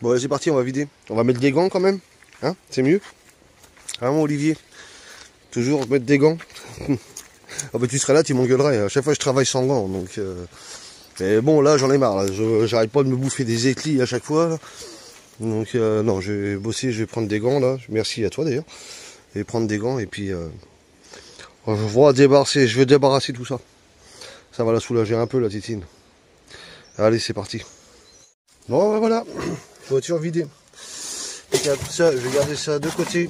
Bon, c'est parti, on va vider. On va mettre des gants quand même. Hein, c'est mieux. Vraiment, Olivier. Toujours mettre des gants. Ah bah, tu serais là, tu m'engueulerais. À chaque fois, je travaille sans gants. Donc, mais bon, là, j'en ai marre. J'arrête pas de me bouffer des éclis à chaque fois. Là. Donc, non, je vais bosser, je vais prendre des gants là. Merci à toi d'ailleurs. Et prendre des gants et puis je vais débarrasser tout ça. Ça va la soulager un peu, la titine. Allez, c'est parti. Bon, ben voilà. Voiture vidée. Regarde ça, je vais garder ça de côté.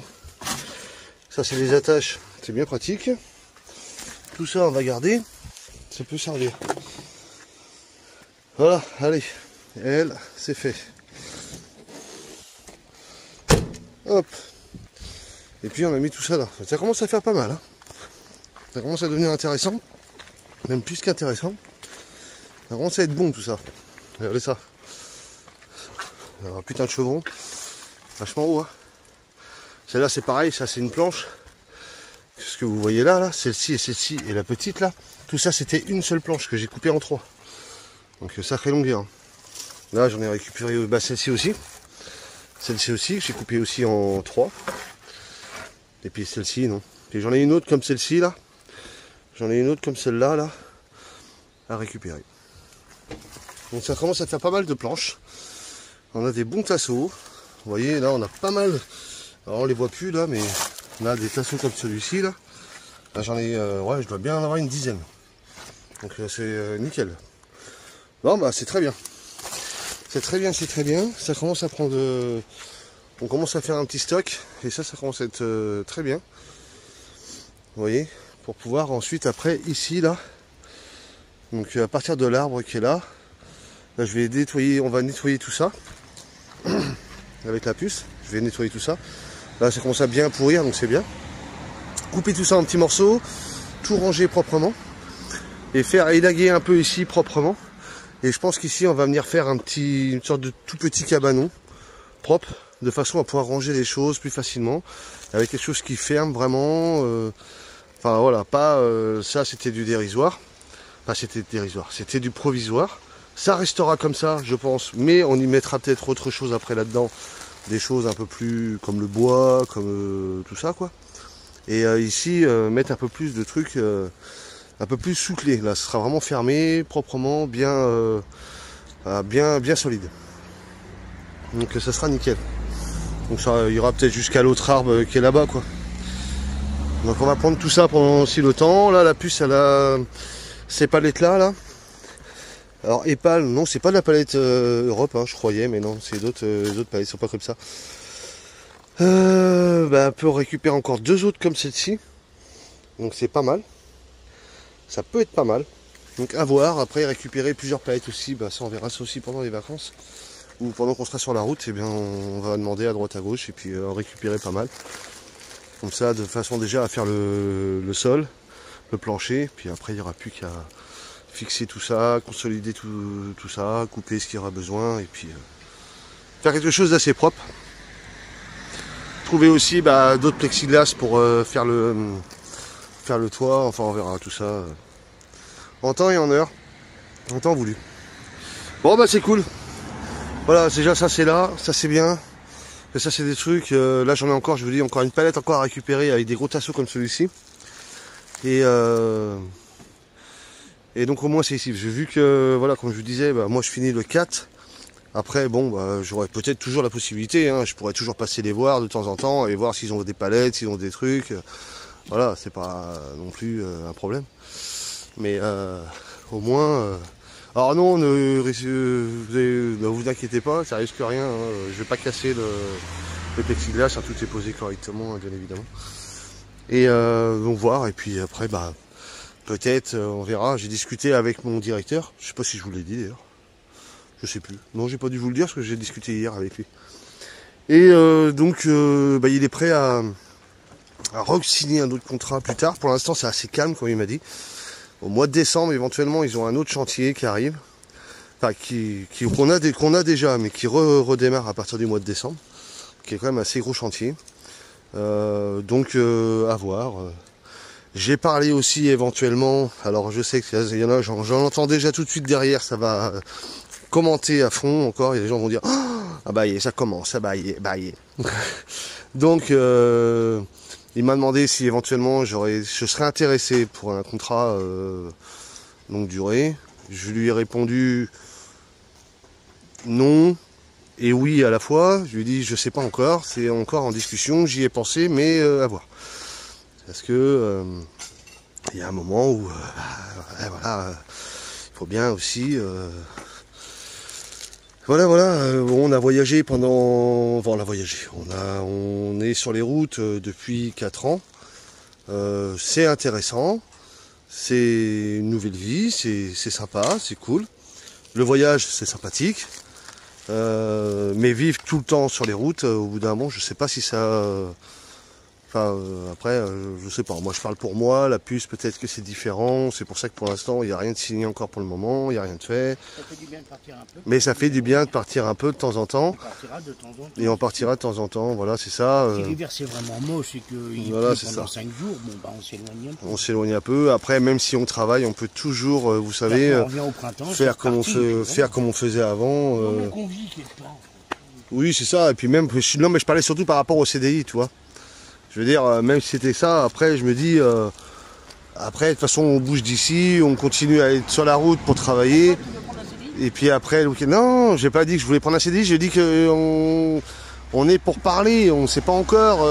Ça, c'est les attaches. C'est bien pratique. Tout ça, on va garder. Ça peut servir. Voilà, allez. Elle, c'est fait. Hop. Et puis, on a mis tout ça là. Ça commence à faire pas mal. Hein. Ça commence à devenir intéressant. Même plus qu'intéressant. Ça commence à être bon tout ça. Regardez ça. Alors, putain de chevron. Vachement haut. Hein. Celle-là c'est pareil, ça c'est une planche. Ce que vous voyez là, celle-ci et la petite là. Tout ça c'était une seule planche que j'ai coupée en 3. Donc sacrée longueur. Là j'en ai récupéré celle-ci aussi. Celle-ci aussi, que j'ai coupée aussi en 3. Et puis celle-ci non. Et j'en ai une autre comme celle-ci là. J'en ai une autre comme celle-là là. À récupérer. Donc ça commence à faire pas mal de planches. On a des bons tasseaux. Vous voyez, là, on a pas mal. Alors, on les voit plus, là, mais on a des tasseaux comme celui-ci, là. Là, j'en ai, ouais, je dois bien en avoir une dizaine. Donc, c'est nickel. Bon, bah, c'est très bien. C'est très bien, c'est très bien. Ça commence à prendre... on commence à faire un petit stock. Et ça commence à être très bien. Vous voyez, pour pouvoir ensuite, après, ici, là. Donc, à partir de l'arbre qui est là, là, je vais nettoyer, on va nettoyer tout ça. Avec la puce, je vais nettoyer tout ça. Là, ça commence à bien pourrir, donc c'est bien. Couper tout ça en petits morceaux, tout ranger proprement. Et faire élaguer un peu ici proprement. Et je pense qu'ici, on va venir faire une sorte de tout petit cabanon propre, de façon à pouvoir ranger les choses plus facilement. Avec quelque chose qui ferme vraiment. Enfin voilà, pas ça c'était du dérisoire. Enfin c'était dérisoire, c'était du provisoire. Ça restera comme ça, je pense, mais on y mettra peut-être autre chose après là-dedans. Des choses un peu plus comme le bois, comme tout ça, quoi. Et ici, mettre un peu plus de trucs un peu plus souclés. Là, ce sera vraiment fermé, proprement, bien solide. Donc ça sera nickel. Donc ça, il y aura peut-être jusqu'à l'autre arbre qui est là-bas, quoi. Donc on va prendre tout ça pendant aussi le temps. Là, la puce, elle a ces palettes-là, là. Alors Epal, non, c'est pas de la palette Europe, hein, je croyais, mais non, c'est d'autres palettes, sont pas comme ça. Bah, on peut récupérer encore 2 autres comme celle-ci. Donc c'est pas mal. Ça peut être pas mal. Donc à voir, après récupérer plusieurs palettes aussi, bah ça on verra ça aussi pendant les vacances. Ou pendant qu'on sera sur la route, eh bien on va demander à droite à gauche et puis en récupérer pas mal. Comme ça, de façon déjà à faire le sol, le plancher, puis après il n'y aura plus qu'à fixer tout ça, consolider tout ça, couper ce qu'il y aura besoin et puis faire quelque chose d'assez propre. Trouver aussi d'autres plexiglas pour faire le toit, enfin on verra tout ça en temps et en heure, en temps voulu. Bon bah c'est cool. Voilà, déjà ça c'est là, ça c'est bien. Et ça c'est des trucs, là j'en ai encore, je vous dis, encore une palette encore à récupérer avec des gros tasseaux comme celui-ci. Et donc au moins c'est ici. J'ai vu que, voilà, comme je vous disais, moi je finis le 4. Après, bon, j'aurai peut-être toujours la possibilité, hein, je pourrais toujours passer les voir de temps en temps et voir s'ils ont des palettes, s'ils ont des trucs. Voilà, c'est pas non plus un problème. Mais au moins... alors non, ne vous inquiétez pas, ça risque rien. Hein, je vais pas casser le plexiglas, hein, tout est posé correctement, bien évidemment. Et donc voir, et puis après, peut-être, on verra. J'ai discuté avec mon directeur. Je sais pas si je vous l'ai dit d'ailleurs. Je sais plus. Non, j'ai pas dû vous le dire parce que j'ai discuté hier avec lui. Et donc, il est prêt à re-signer un autre contrat plus tard. Pour l'instant, c'est assez calme, comme il m'a dit. Au mois de décembre, éventuellement, ils ont un autre chantier qui arrive. Enfin, qu'on a déjà, mais qui redémarre à partir du mois de décembre. Qui est quand même un assez gros chantier. Donc, à voir. J'ai parlé aussi éventuellement, alors je sais qu'il y en a, j'en entends déjà tout de suite derrière, ça va commenter à fond encore, et les gens vont dire « à bailler, ça commence à bailler. Donc, il m'a demandé si éventuellement je serais intéressé pour un contrat longue durée. Je lui ai répondu non et oui à la fois. Je lui ai dit je sais pas encore, c'est encore en discussion, j'y ai pensé, mais à voir. Parce que il y a un moment où voilà, il faut bien aussi voilà, on a voyagé pendant... Enfin, on a voyagé. On est sur les routes depuis 4 ans. C'est intéressant. C'est une nouvelle vie. C'est sympa, c'est cool. Le voyage, c'est sympathique. Mais vivre tout le temps sur les routes, au bout d'un moment, je sais pas si ça... Enfin, après, je sais pas. Moi, je parle pour moi. La puce, peut-être que c'est différent. C'est pour ça que pour l'instant, il n'y a rien de signé encore pour le moment. Il n'y a rien de fait. Ça fait du bien de partir un peu. Mais ça fait du bien de partir un peu de temps en temps. On partira de temps en temps. Et on partira de temps en temps. Voilà, c'est ça. Si l'hiver, c'est vraiment moche et qu'il voilà, pleut pendant 5 jours, bon, bah, on s'éloigne un peu. On s'éloigne un peu. Après, même si on travaille, on peut toujours, vous savez, on revient au printemps, faire comme on faisait avant. On vit quelque part. Oui, c'est ça. Et puis même, non, mais je parlais surtout par rapport au CDI, tu vois. Je veux dire, même si c'était ça, après, je me dis, après, de toute façon, on bouge d'ici, on continue à être sur la route pour travailler. Et puis après, le week-end, non, j'ai pas dit que je voulais prendre un CDI, j'ai dit que on est pour parler, on sait pas encore.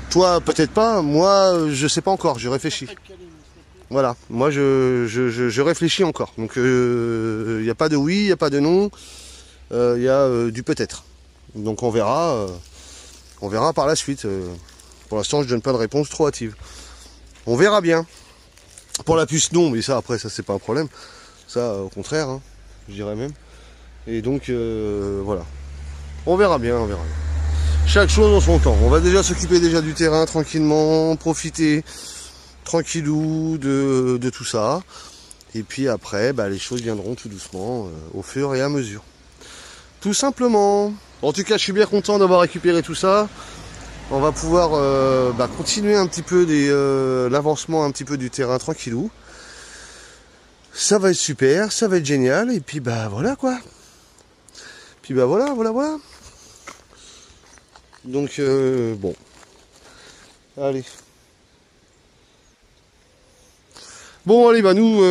Toi, peut-être pas, moi, je sais pas encore, je réfléchis. Voilà, moi, je réfléchis encore. Donc, il n'y a pas de oui, il n'y a pas de non, il y a du peut-être. Donc, on verra. On verra par la suite. Pour l'instant, je donne pas de réponse trop hâtive. On verra bien. Pour la puce, non, mais ça, après, ça, c'est pas un problème. Ça, au contraire, hein, je dirais même. Et donc, voilà. On verra bien, on verra bien. Chaque chose en son temps. On va déjà s'occuper déjà du terrain tranquillement, profiter tranquillou de tout ça. Et puis après, bah, les choses viendront tout doucement, au fur et à mesure. Tout simplement. En tout cas, je suis bien content d'avoir récupéré tout ça. On va pouvoir continuer un petit peu l'avancement un petit peu du terrain tranquillou. Ça va être super, ça va être génial. Et puis bah voilà quoi. Puis bah voilà. Donc bon. Allez. Bon allez, bah nous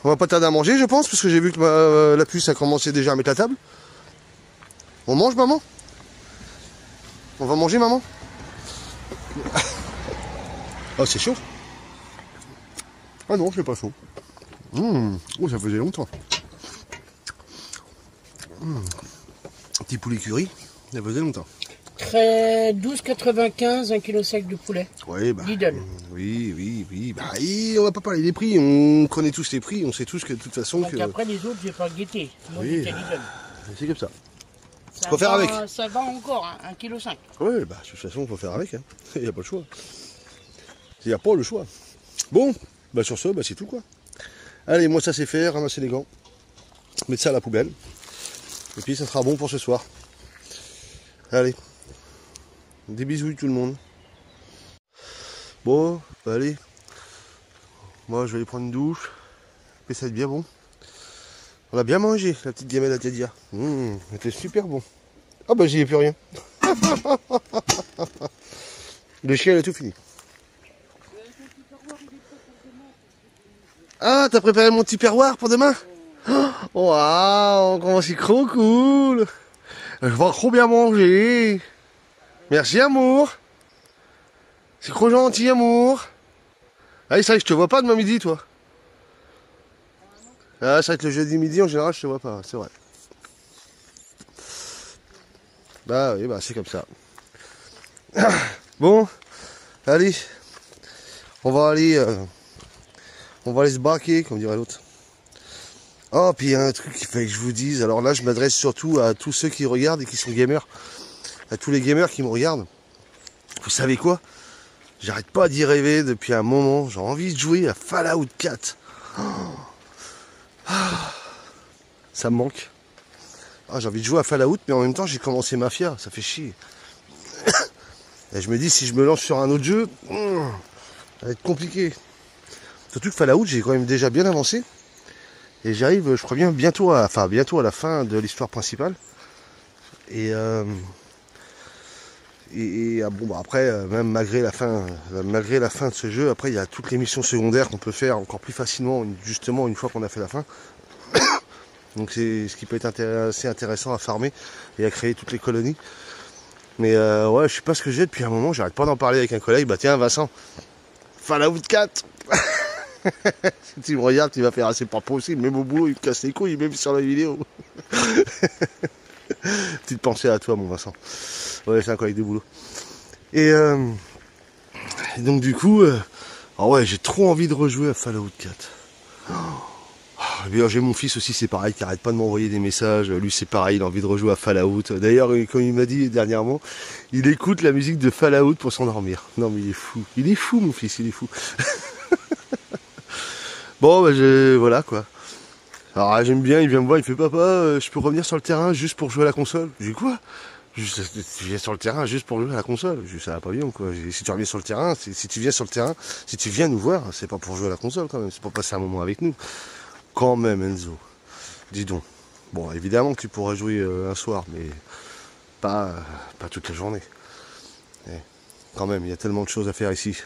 on va pas tarder à manger je pense, parce que j'ai vu que la puce a commencé déjà à mettre la table. On mange, maman? On va manger, maman? Oh, c'est chaud. Ah non, c'est pas chaud. Oh, ça faisait longtemps. Petit poulet curry, ça faisait longtemps. Très 12,95 1 kg sec de poulet. Oui, bah. Lidl. Oui. Bah, on va pas parler des prix. On connaît tous les prix. On sait tous que de toute façon. Donc après, les autres, j'ai pas guetté. Moi, oui, j'étais Lidl. c'est comme ça. Ça faut faire avec. Ça va encore, hein, 1,5 kg. Oui, bah, de toute façon, il faut faire avec. Il n'y a pas le choix. Il n'y a pas le choix. Bon, bah, sur ce, bah, c'est tout, quoi. Allez, moi, ça c'est fait. Ramasser les gants. Mettre ça à la poubelle. Et puis, ça sera bon pour ce soir. Allez. Des bisous, tout le monde. Bon, bah, allez. Moi, je vais aller prendre une douche. Et ça va être bien bon. On a bien mangé, la petite gamelle à Tédia. C'était super bon. Ah bah j'y ai plus rien. Le chien il a tout fini. Ah, t'as préparé mon petit perroir pour demain? Waouh, comment c'est trop cool. Je vais trop bien manger. Merci amour. C'est trop gentil amour. Ah, c'est vrai que je te vois pas demain midi toi. Ah, c'est vrai que le jeudi midi, en général, je te vois pas, c'est vrai. Bah oui, bah c'est comme ça. Bon, allez. On va aller se braquer, comme dirait l'autre. Oh, puis il y a un truc qu'il fallait que je vous dise. Alors là, je m'adresse surtout à tous ceux qui regardent et qui sont gamers. À tous les gamers qui me regardent. Vous savez quoi? J'arrête pas d'y rêver depuis un moment. J'ai envie de jouer à Fallout 4. Ça me manque. Ah, j'ai envie de jouer à Fallout, mais en même temps j'ai commencé Mafia, ça fait chier. Et je me dis si je me lance sur un autre jeu, ça va être compliqué. Surtout que Fallout, j'ai quand même déjà bien avancé. Et j'arrive, je crois bien bientôt à la fin de l'histoire principale. Bon, bah après, même malgré la fin de ce jeu, après il y a toutes les missions secondaires qu'on peut faire encore plus facilement, justement une fois qu'on a fait la fin. Donc c'est ce qui peut être assez intéressant à farmer et à créer toutes les colonies. Mais ouais, je sais pas ce que j'ai depuis un moment, j'arrête pas d'en parler avec un collègue. Bah tiens Vincent, Fallout 4. Si tu me regardes, tu vas faire c'est pas possible, même au boulot il me casse les couilles, même sur la vidéo. Petite pensée à toi mon Vincent. Ouais, c'est un collègue de boulot. Et donc du coup, ah ouais, j'ai trop envie de rejouer à Fallout 4. J'ai mon fils aussi, c'est pareil, qui arrête pas de m'envoyer des messages. Lui, c'est pareil, il a envie de rejouer à Fallout. D'ailleurs, comme il m'a dit dernièrement, il écoute la musique de Fallout pour s'endormir. Non, mais il est fou. Il est fou, mon fils, il est fou. Bon, bah, voilà, quoi. Alors, j'aime bien, il vient me voir, il fait, papa, je peux revenir sur le terrain juste pour jouer à la console? Je dis, quoi? Tu viens sur le terrain juste pour jouer à la console? Je dis, ça va pas bien, quoi. Si tu reviens sur le terrain, si tu viens sur le terrain, si tu viens nous voir, c'est pas pour jouer à la console, quand même. C'est pour passer un moment avec nous. Quand même, Enzo. Dis donc. Bon, évidemment que tu pourras jouer un soir, mais pas toute la journée. Et quand même, il y a tellement de choses à faire ici.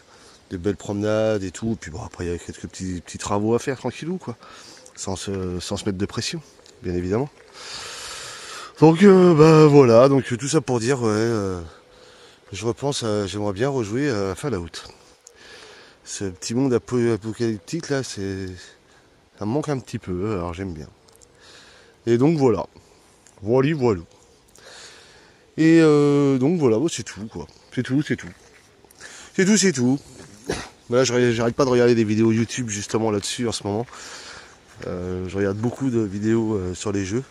Des belles promenades et tout. Puis bon, après, il y a quelques petits travaux à faire, tranquillou, quoi. Sans se mettre de pression, bien évidemment. Donc, bah voilà. Donc, tout ça pour dire, ouais, je repense, j'aimerais bien rejouer à Fallout. Ce petit monde apocalyptique, là, ça me manque un petit peu, alors j'aime bien. Et donc voilà. Voilà. Et donc voilà, bon, c'est tout quoi. C'est tout. Là, j'arrête pas de regarder des vidéos YouTube justement là-dessus en ce moment. Je regarde beaucoup de vidéos sur les jeux,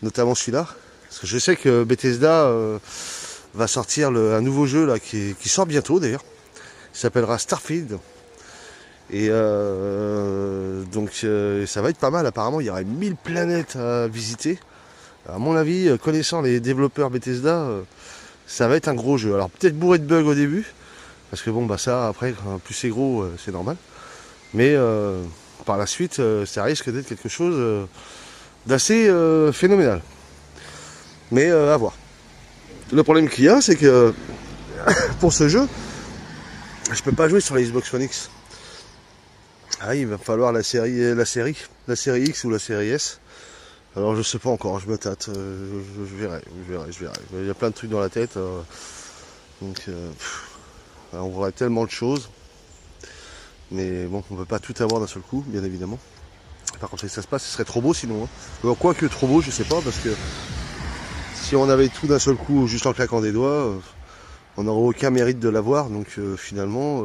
notamment celui-là. Parce que je sais que Bethesda va sortir un nouveau jeu là qui sort bientôt d'ailleurs. Il s'appellera Starfield. Et donc ça va être pas mal, apparemment il y aurait 1000 planètes à visiter. À mon avis, connaissant les développeurs Bethesda, ça va être un gros jeu. Alors peut-être bourré de bugs au début, parce que bon bah ça après, plus c'est gros, c'est normal. Mais par la suite, ça risque d'être quelque chose d'assez phénoménal. Mais à voir. Le problème qu'il y a, c'est que pour ce jeu, je peux pas jouer sur la Xbox One X. Ah, il va falloir la série X ou la série S. Alors je sais pas encore, je me tâte, je verrai. Il y a plein de trucs dans la tête, donc on voudrait tellement de choses, mais bon, on peut pas tout avoir d'un seul coup, bien évidemment. Par contre, si ça se passe, ce serait trop beau sinon. Alors, quoique trop beau, je sais pas, parce que si on avait tout d'un seul coup, juste en claquant des doigts, on n'aurait aucun mérite de l'avoir, donc finalement,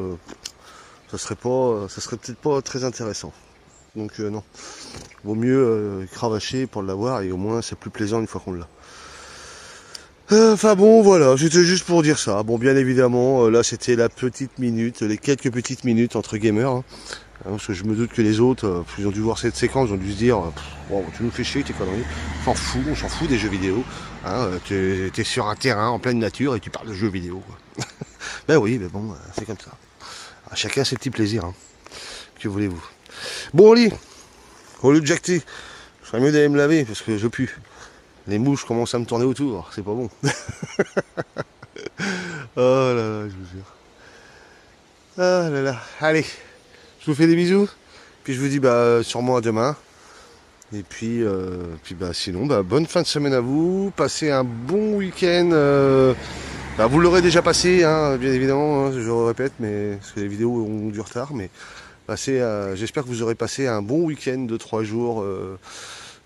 ça serait peut-être pas très intéressant. Donc non, vaut mieux cravacher pour l'avoir et au moins c'est plus plaisant une fois qu'on l'a. Enfin bon voilà, c'était juste pour dire ça. Bon bien évidemment, là c'était la petite minute, les quelques petites minutes entre gamers. Hein, parce que je me doute que les autres, ils ont dû voir cette séquence, ils ont dû se dire, bon, tu nous fais chier tes conneries, on s'en fout des jeux vidéo. Hein, t'es sur un terrain en pleine nature et tu parles de jeux vidéo. Quoi. Ben oui, mais bon, c'est comme ça. Alors, chacun ses petits plaisirs. Hein. Que voulez-vous? Bon, allez, au lieu de jacter, je serais mieux d'aller me laver parce que je pue. Les mouches commencent à me tourner autour, c'est pas bon. Oh là là, je vous jure. Ah là là, allez, je vous fais des bisous. Puis je vous dis bah sûrement à demain. Et puis bah sinon, bah bonne fin de semaine à vous. Passez un bon week-end. Bah, vous l'aurez déjà passé, hein, bien évidemment, hein, je le répète, mais parce que les vidéos ont du retard, mais j'espère que vous aurez passé un bon week-end de 3 jours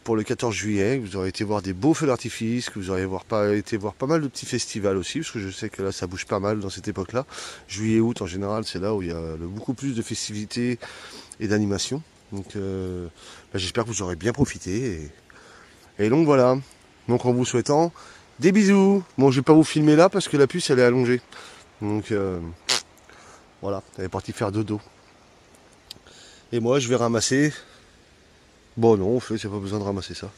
pour le 14 juillet, que vous aurez été voir des beaux feux d'artifice, que vous aurez été voir pas mal de petits festivals aussi, parce que je sais que là ça bouge pas mal dans cette époque-là. Juillet, août en général, c'est là où il y a beaucoup plus de festivités et d'animations. Donc bah, j'espère que vous aurez bien profité. Et donc voilà, donc en vous souhaitant des bisous. Bon, je vais pas vous filmer là parce que la puce elle est allongée. Donc voilà, elle est partie faire dodo. Et moi je vais ramasser. Bon non, en fait, il n'y a pas besoin de ramasser ça.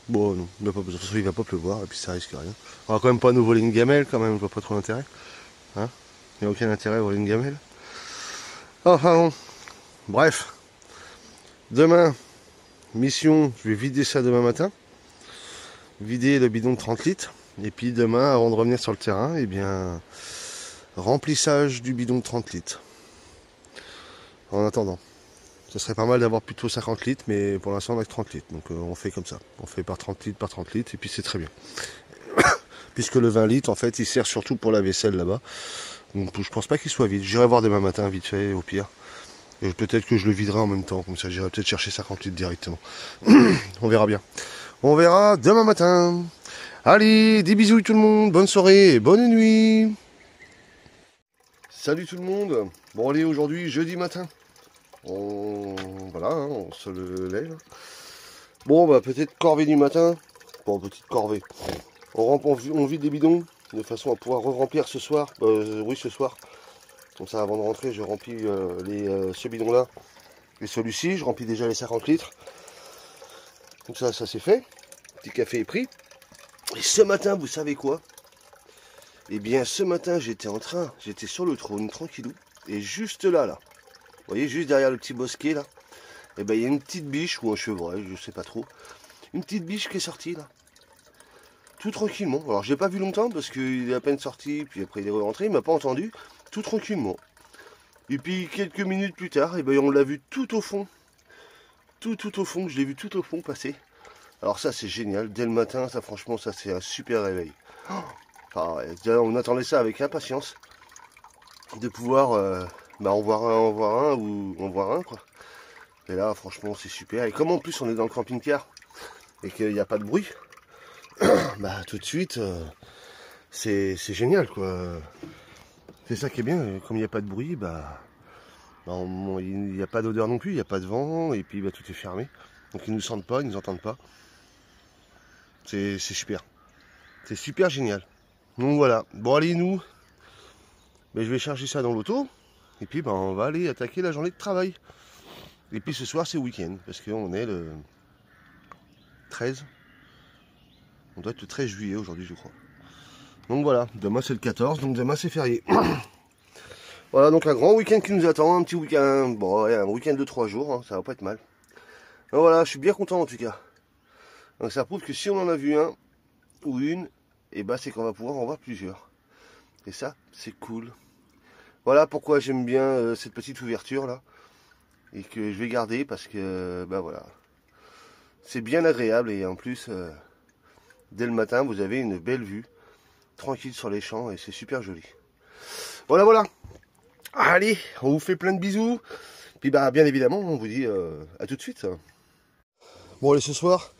Bon non, il n'y a pas besoin. De toute façon, il va pas pleuvoir et puis ça risque rien. On va quand même pas nous voler une gamelle quand même, je vois pas trop l'intérêt. Hein, il n'y a aucun intérêt à voler une gamelle. Enfin bon. Bref. Demain, mission, je vais vider ça demain matin. vider le bidon de 30 litres. Et puis demain, avant de revenir sur le terrain, eh bien, remplissage du bidon de 30 litres. En attendant. Ce serait pas mal d'avoir plutôt 50 litres, mais pour l'instant on a que 30 litres. Donc on fait comme ça. On fait par 30 litres, et puis c'est très bien. Puisque le 20 litres, en fait, il sert surtout pour la vaisselle là-bas. Donc je pense pas qu'il soit vide. J'irai voir demain matin, vite fait, au pire. Et peut-être que je le viderai en même temps. Comme ça, j'irai peut-être chercher 50 litres directement. On verra bien. On verra demain matin. Allez, des bisous tout le monde. Bonne soirée et bonne nuit. Salut tout le monde. Bon, allez, aujourd'hui, jeudi matin. Voilà, hein, on se lève. Bon, bah peut-être corvée du matin. Bon, petite corvée. On vide des bidons de façon à pouvoir re-remplir ce soir. Oui, ce soir. Comme ça, avant de rentrer, je remplis ce bidon-là et celui-ci. Je remplis déjà les 50 litres. Donc ça c'est fait. Petit café est pris. Et ce matin, vous savez quoi? Eh bien, ce matin, j'étais sur le trône, tranquillou. Et juste là, vous voyez, juste derrière le petit bosquet, là, eh ben, il y a une petite biche, ou un chevreuil, je sais pas trop. Une petite biche qui est sortie, là. Tout tranquillement. Alors, j'ai pas vu longtemps, parce qu'il est à peine sorti, puis après il est rentré, il m'a pas entendu. Tout tranquillement. Et puis, quelques minutes plus tard, eh ben, on l'a vu tout au fond. Tout au fond, je l'ai vu tout au fond passer. Alors ça, c'est génial. Dès le matin, ça, franchement, ça, c'est un super réveil. Enfin, on attendait ça avec impatience. De pouvoir... en voir un, quoi. Et là, franchement, c'est super. Et comme en plus, on est dans le camping-car et qu'il n'y a pas de bruit, bah, tout de suite, c'est génial, quoi. C'est ça qui est bien. Comme il n'y a pas de bruit, il n'y a pas d'odeur non plus, il n'y a pas de vent, et puis, tout est fermé. Donc, ils ne nous sentent pas, ils ne nous entendent pas. C'est super. C'est super génial. Donc, voilà. Bon, allez, nous, je vais charger ça dans l'auto. Et puis on va aller attaquer la journée de travail. Et puis ce soir c'est week-end. Parce qu'on est le 13. On doit être le 13 juillet aujourd'hui je crois. Donc voilà, demain c'est le 14, donc demain c'est férié. Voilà, donc un grand week-end qui nous attend. Un petit week-end, bon ouais, un week-end de 3 jours, hein, ça va pas être mal. Donc voilà, je suis bien content en tout cas. Donc ça prouve que si on en a vu un ou une, et c'est qu'on va pouvoir en voir plusieurs. Et ça, c'est cool. Voilà pourquoi j'aime bien cette petite ouverture là. Et que je vais garder parce que voilà. C'est bien agréable et en plus dès le matin vous avez une belle vue. Tranquille sur les champs et c'est super joli. Voilà. Allez, on vous fait plein de bisous. Puis bien évidemment on vous dit à tout de suite. Bon allez ce soir,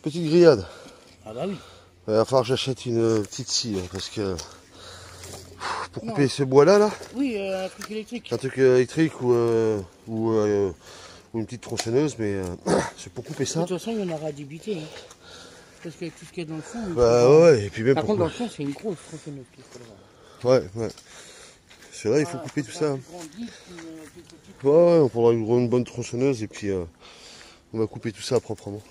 petite grillade. Ah bah oui. Il va falloir que j'achète une petite scie parce que... Pour couper ce bois là Oui, un truc électrique. Un truc électrique ou une petite tronçonneuse, mais c'est pour couper ça. De toute façon, il y en aura débité. Hein. Parce qu'avec tout ce qu'il y a dans le fond. Ouais, et puis même par contre, dans le fond, c'est une grosse tronçonneuse. Ouais. C'est là, il faut couper tout ça. Ouais, on prendra une bonne tronçonneuse et puis on va couper tout ça proprement.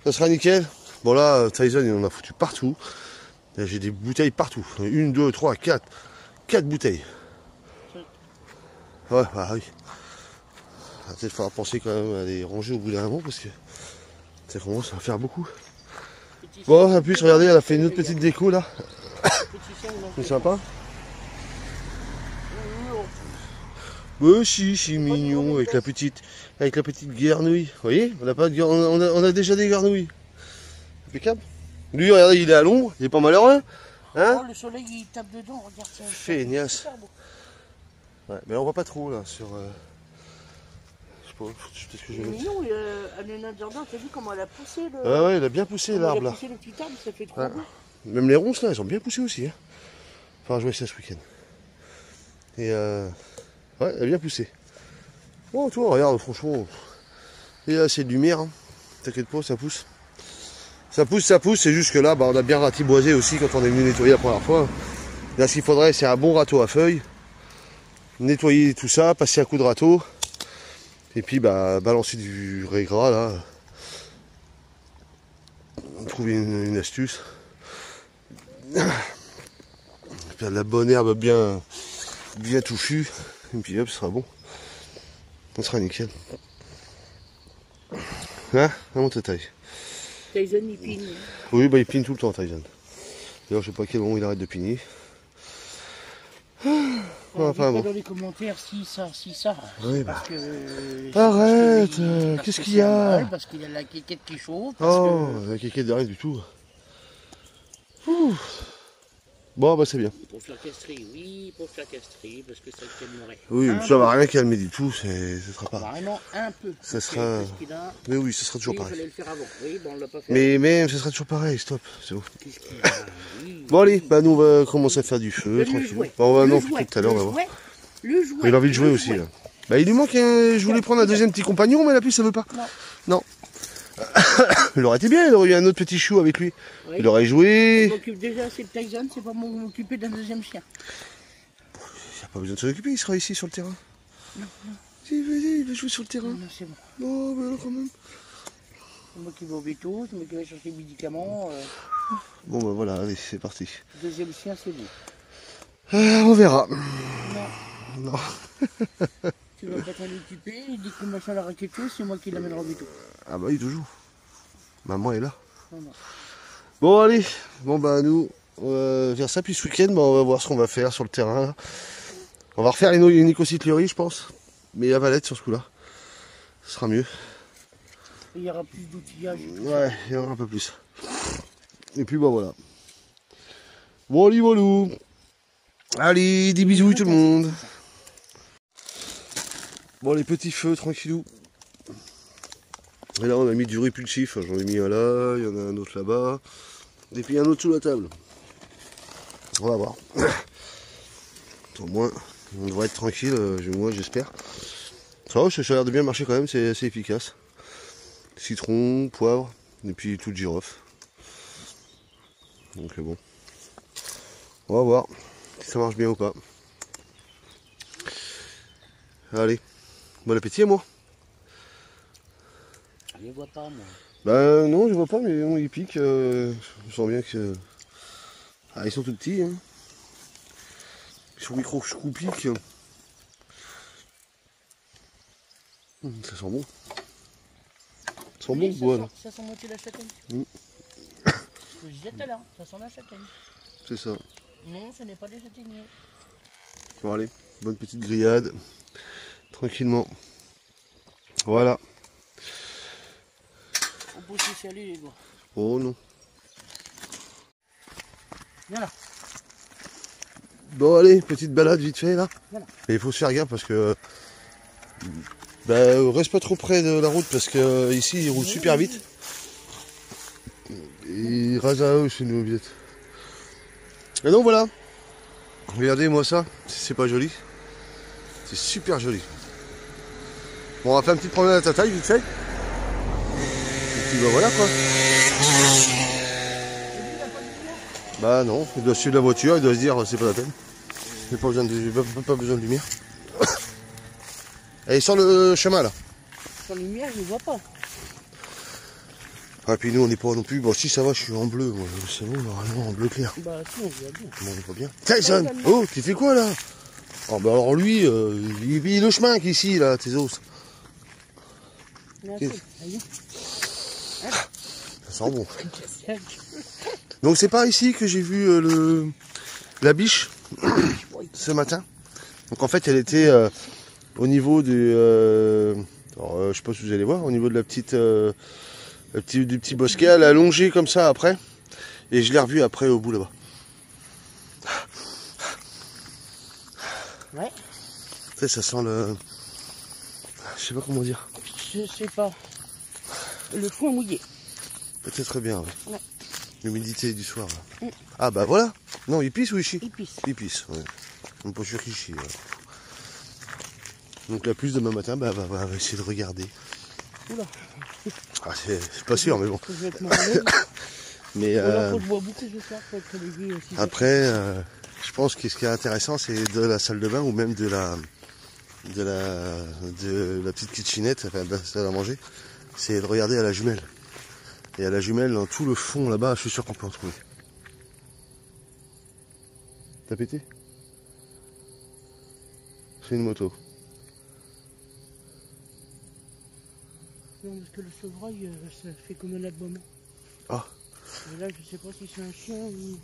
Ça sera nickel. Bon là, Tyson, il en a foutu partout. J'ai des bouteilles partout. 1, 2, 3, 4. 4 bouteilles. Ouais, oui. Il va peut-être falloir penser quand même à les ranger au bout d'un moment parce que ça commence à faire beaucoup. Bon, en plus, regardez, elle a fait une autre petite déco là. C'est sympa. Oh, si, mignon, avec la petite guernouille. Vous voyez, on a déjà des garnouilles. Impeccable. Lui, regardez, il est à l'ombre, il est pas malheureux. Hein, le soleil il tape dedans, regarde ça. Feignasse. Ouais, mais on voit pas trop là sur. Je sais pas, peut-être que je vais mettre. Mignon, Anena Jardin, t'as vu comment elle a poussé le. Ah ouais, il a bien poussé l'arbre là. Elle a poussé le petit arbre, ça fait trop beau. Même les ronces là, elles ont bien poussé aussi. Hein. Enfin, jouer ça ce week-end. Et ouais, elle a bien poussé. Bon, toi, regarde, franchement. Il y a assez de lumière. Hein. T'inquiète pas, ça pousse. Ça pousse, c'est juste que là, on a bien ratiboisé aussi quand on est venu nettoyer la première fois. Là, ce qu'il faudrait, c'est un bon râteau à feuilles. Nettoyer tout ça, passer un coup de râteau. Et puis, balancer du régras, là. Trouver une astuce. Faire de la bonne herbe bien touffue. Et puis, hop, ce sera bon. Ça sera nickel. Hein, à mon taille. Tyson, il pigne. Oui, bah il pine tout le temps, Tyson. D'ailleurs, je sais pas à quel moment il arrête de pigner. Enfin, Enfin bon. dans les commentaires, si ça. Oui, Parce que. Arrête, parce qu'est-ce que qu'il c'est y a? mal, parce qu'il y a la quéquette qui chauffe. Parce Oh, que... la kékette de rien du tout. Ouh. Bon, bah c'est bien. Pour se la castrer, oui, pour se la castrer, parce que ça calmerait. Oui, mais ça va rien calmer du tout, ce sera pas. Vraiment un peu. Ça sera. Mais oui, ce sera toujours Oui, il pareil. fallait le faire avant. Oui, bon, on l'a pas fait. Mais même, ce sera toujours pareil, stop, c'est bon. Qu'est-ce qu'il y a? Oui. Bon, allez, bah nous on va commencer à faire du feu, tranquille. Bon, on va non, plutôt tout à l'heure, on va voir. Le jouet. Il a envie de jouer aussi, là. Bah, il lui manque un. Je voulais prendre un deuxième petit compagnon, mais la puce, ça veut pas. Non. Il aurait été bien, il aurait eu un autre petit chou avec lui. Oui. Il aurait joué. Je m'occupe déjà assez de Tyson, c'est pas m'occuper d'un deuxième chien. Il n'a pas besoin de s'en occuper, il sera ici sur le terrain. Non. Si, vas-y, il va jouer sur le terrain. Non, c'est bon. Oh, mais là, quand même. C'est moi qui vais au veto, c'est moi qui vais chercher les médicaments. Bon, bah voilà, allez, c'est parti. Deuxième chien, c'est vous. On verra. Non. Non. Tu vas pas t'en occuper, il dit que le machin aura quelque chose, c'est moi qui l'amènera au veto. Ah bah oui, toujours. Maman est là. Non. Bon, allez. Bon, bah nous, on va faire ça. Puis ce week-end, bah, on va voir ce qu'on va faire sur le terrain. Là. On va refaire une écocyclerie, je pense. Mais à Valette sur ce coup-là. Ce sera mieux. Il y aura plus d'outillage. Ouais, il y en aura un peu plus. Et puis, bah voilà. Bon, allez, voilà. Allez, des bisous tout le monde. Bon, les petits feux, tranquillou. Et là, on a mis du répulsif. J'en ai mis un là, il y en a un autre là-bas. Et puis un autre sous la table. On va voir. Au moins, on devrait être tranquille, moi j'espère. Ça va, ça a l'air de bien marcher quand même, c'est assez efficace. Citron, poivre, et puis tout de girofle. Donc bon. On va voir si ça marche bien ou pas. Allez, bon appétit à moi. Je les vois pas, moi. Bah non, je vois pas, mais bon, ils piquent. Je sens bien que... Ah, ils sont tout petits. Hein. Ils sont micro-choupiques. Ça sent bon. Ça sent bon le bois là. Ça sent moitié la châtaigne. Mm. Je disais tout à l'heure, ça sent la châtaigne. C'est ça. Non, ce n'est pas des châtaigniers. Bon allez, bonne petite grillade. Tranquillement. Voilà. On peut se laisser aller les doigts. Oh non. Voilà. Bon allez, petite balade vite fait là. Voilà. Et il faut se faire gaffe parce que... reste pas trop près de la route parce que ici il roule super vite. Et il rase à eux chez nous vite. Et donc voilà. Regardez-moi ça, c'est pas joli. C'est super joli. Bon, on va faire une petite promenade à ta taille vite fait. Et puis bah voilà quoi. Bah non, il doit suivre la voiture, il doit se dire c'est pas la peine. J'ai pas besoin de lumière. Elle est sur le chemin là. Sans lumière, je ne vois pas. Ah puis nous on n'est pas non plus. Bon si ça va, je suis en bleu, moi c'est bon, normalement en bleu clair. Bah si, on voit bien. Bon, on voit bien. Tyson, oh, tu fais quoi là? Oh bah alors lui, il est le chemin qu'ici là, tes os. Merci. Ça sent bon. Donc c'est par ici que j'ai vu la biche ce matin. Donc en fait elle était au niveau du... je sais pas si vous allez voir, au niveau de la petite... du petit bosquet, elle a allongé comme ça après. Et je l'ai revue après au bout là-bas. Ouais. Tu sais, ça sent le... Je sais pas comment dire. Je sais pas. Le foin mouillé. Peut-être bien, ouais. Ouais. L'humidité du soir. Là. Ah bah voilà. Non, il pisse ou il chie? Il pisse. Il pisse, ouais. On peut sûr qu'il chie. Ouais. Donc la pluie demain matin, bah, on va essayer de regarder. Oula. Ah, c'est pas sûr, mais bon. Je vais être malade. Mais Faut que je bois beaucoup ce soir pour être légué aussi. après, je pense que ce qui est intéressant, c'est de la salle de bain ou même de la petite kitchenette, enfin de la salle à manger, c'est de regarder à la jumelle. Et à la jumelle, dans tout le fond là-bas, je suis sûr qu'on peut en trouver. T'as pété? C'est une moto. Non, parce que le chevreuil, ça fait comme un aboiement. Ah. Et là, je sais pas si c'est un chien ou...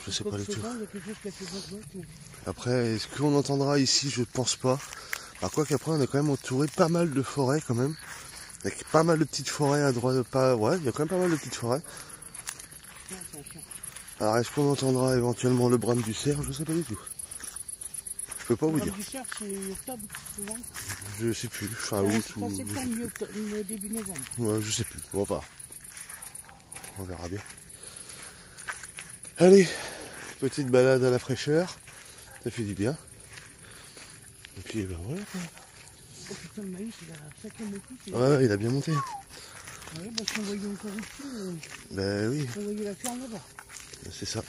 Je sais pas du tout. Il y a quelque chose qui a fait boc-boc, mais... Après, est-ce qu'on entendra ici? Je pense pas. Alors quoi qu'après, on est quand même entouré pas mal de forêts quand même. Avec pas mal de petites forêts à droite, pas... Ouais, il y a quand même pas mal de petites forêts. Non, c'est un chien. Alors est-ce qu'on entendra éventuellement le brame du cerf? Je sais pas du tout. Je peux pas vous dire. Le cerf, c'est octobre, souvent. Je sais plus. Fin Ouais, août c'est ou... pas septembre, mais début novembre. Ouais, je sais plus. On va voir. On verra bien. Allez, petite balade à la fraîcheur. Ça fait du bien. Et puis, ben voilà. Oh putain, le maïs, il a sacré motif. Ouais, il a bien monté. Ouais, parce qu'on voyait encore ici, Ben oui, on voyait la ferme là-bas. c'est ça.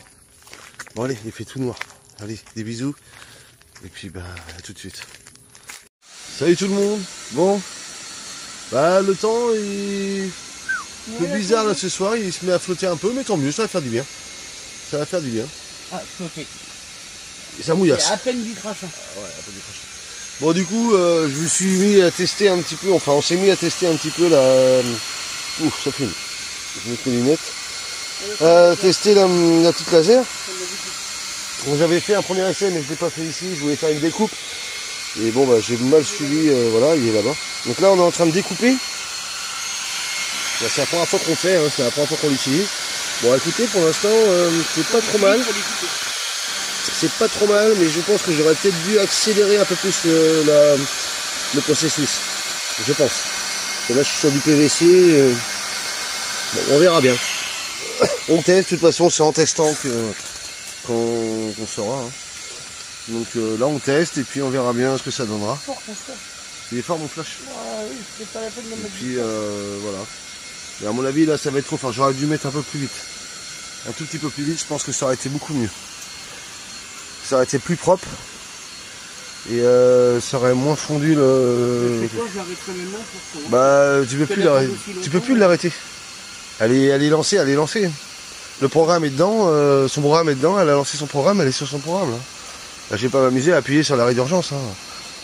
Bon allez, il fait tout noir. Allez, des bisous. Et puis, bah, à tout de suite. Salut tout le monde. Bon, bah le temps est un peu bizarre là ce soir. Il se met à flotter un peu, mais tant mieux, ça va faire du bien. Ça va faire du bien. Ah, flotter. Et ça mouillasse. C'est à peine du crachin. Ouais, un peu du crachat. Bon du coup, je me suis mis à tester un petit peu, enfin on s'est mis à tester un petit peu la... Ouf, ça filme. Je mets mes lunettes. Tester la petite laser. Bon, j'avais fait un premier essai, mais je ne l'ai pas fait ici, je voulais faire une découpe. Et bon, bah, j'ai mal suivi, voilà, il est là-bas. Donc là, on est en train de découper. Bah, c'est la première fois qu'on fait, hein, c'est la première fois qu'on l'utilise. Bon, écoutez, pour l'instant, c'est pas trop mal. C'est pas trop mal, mais je pense que j'aurais peut-être dû accélérer un peu plus le processus. Je pense. Et là, je suis sur du PVC. Bon, on verra bien. On teste, de toute façon, c'est en testant qu'on saura. Hein. Donc là, on teste et puis on verra bien ce que ça donnera. Fort, ton flash. Il est fort, mon flash. Ah oui, c'est pas la peine de Et mettre puis voilà. Mais à mon avis, là, ça va être trop fort. J'aurais dû mettre un peu plus vite. Un tout petit peu plus vite, je pense que ça aurait été beaucoup mieux. Ça aurait été plus propre. Et ça aurait moins fondu le... C'est quoi, j'arrêterai maintenant pour ça. Bah, tu peux plus l'arrêter. Elle est lancée, elle est lancée. Le programme est dedans, son programme est dedans, elle a lancé son programme, elle est sur son programme. Là, là je vais pas m'amuser à appuyer sur l'arrêt d'urgence. Hein.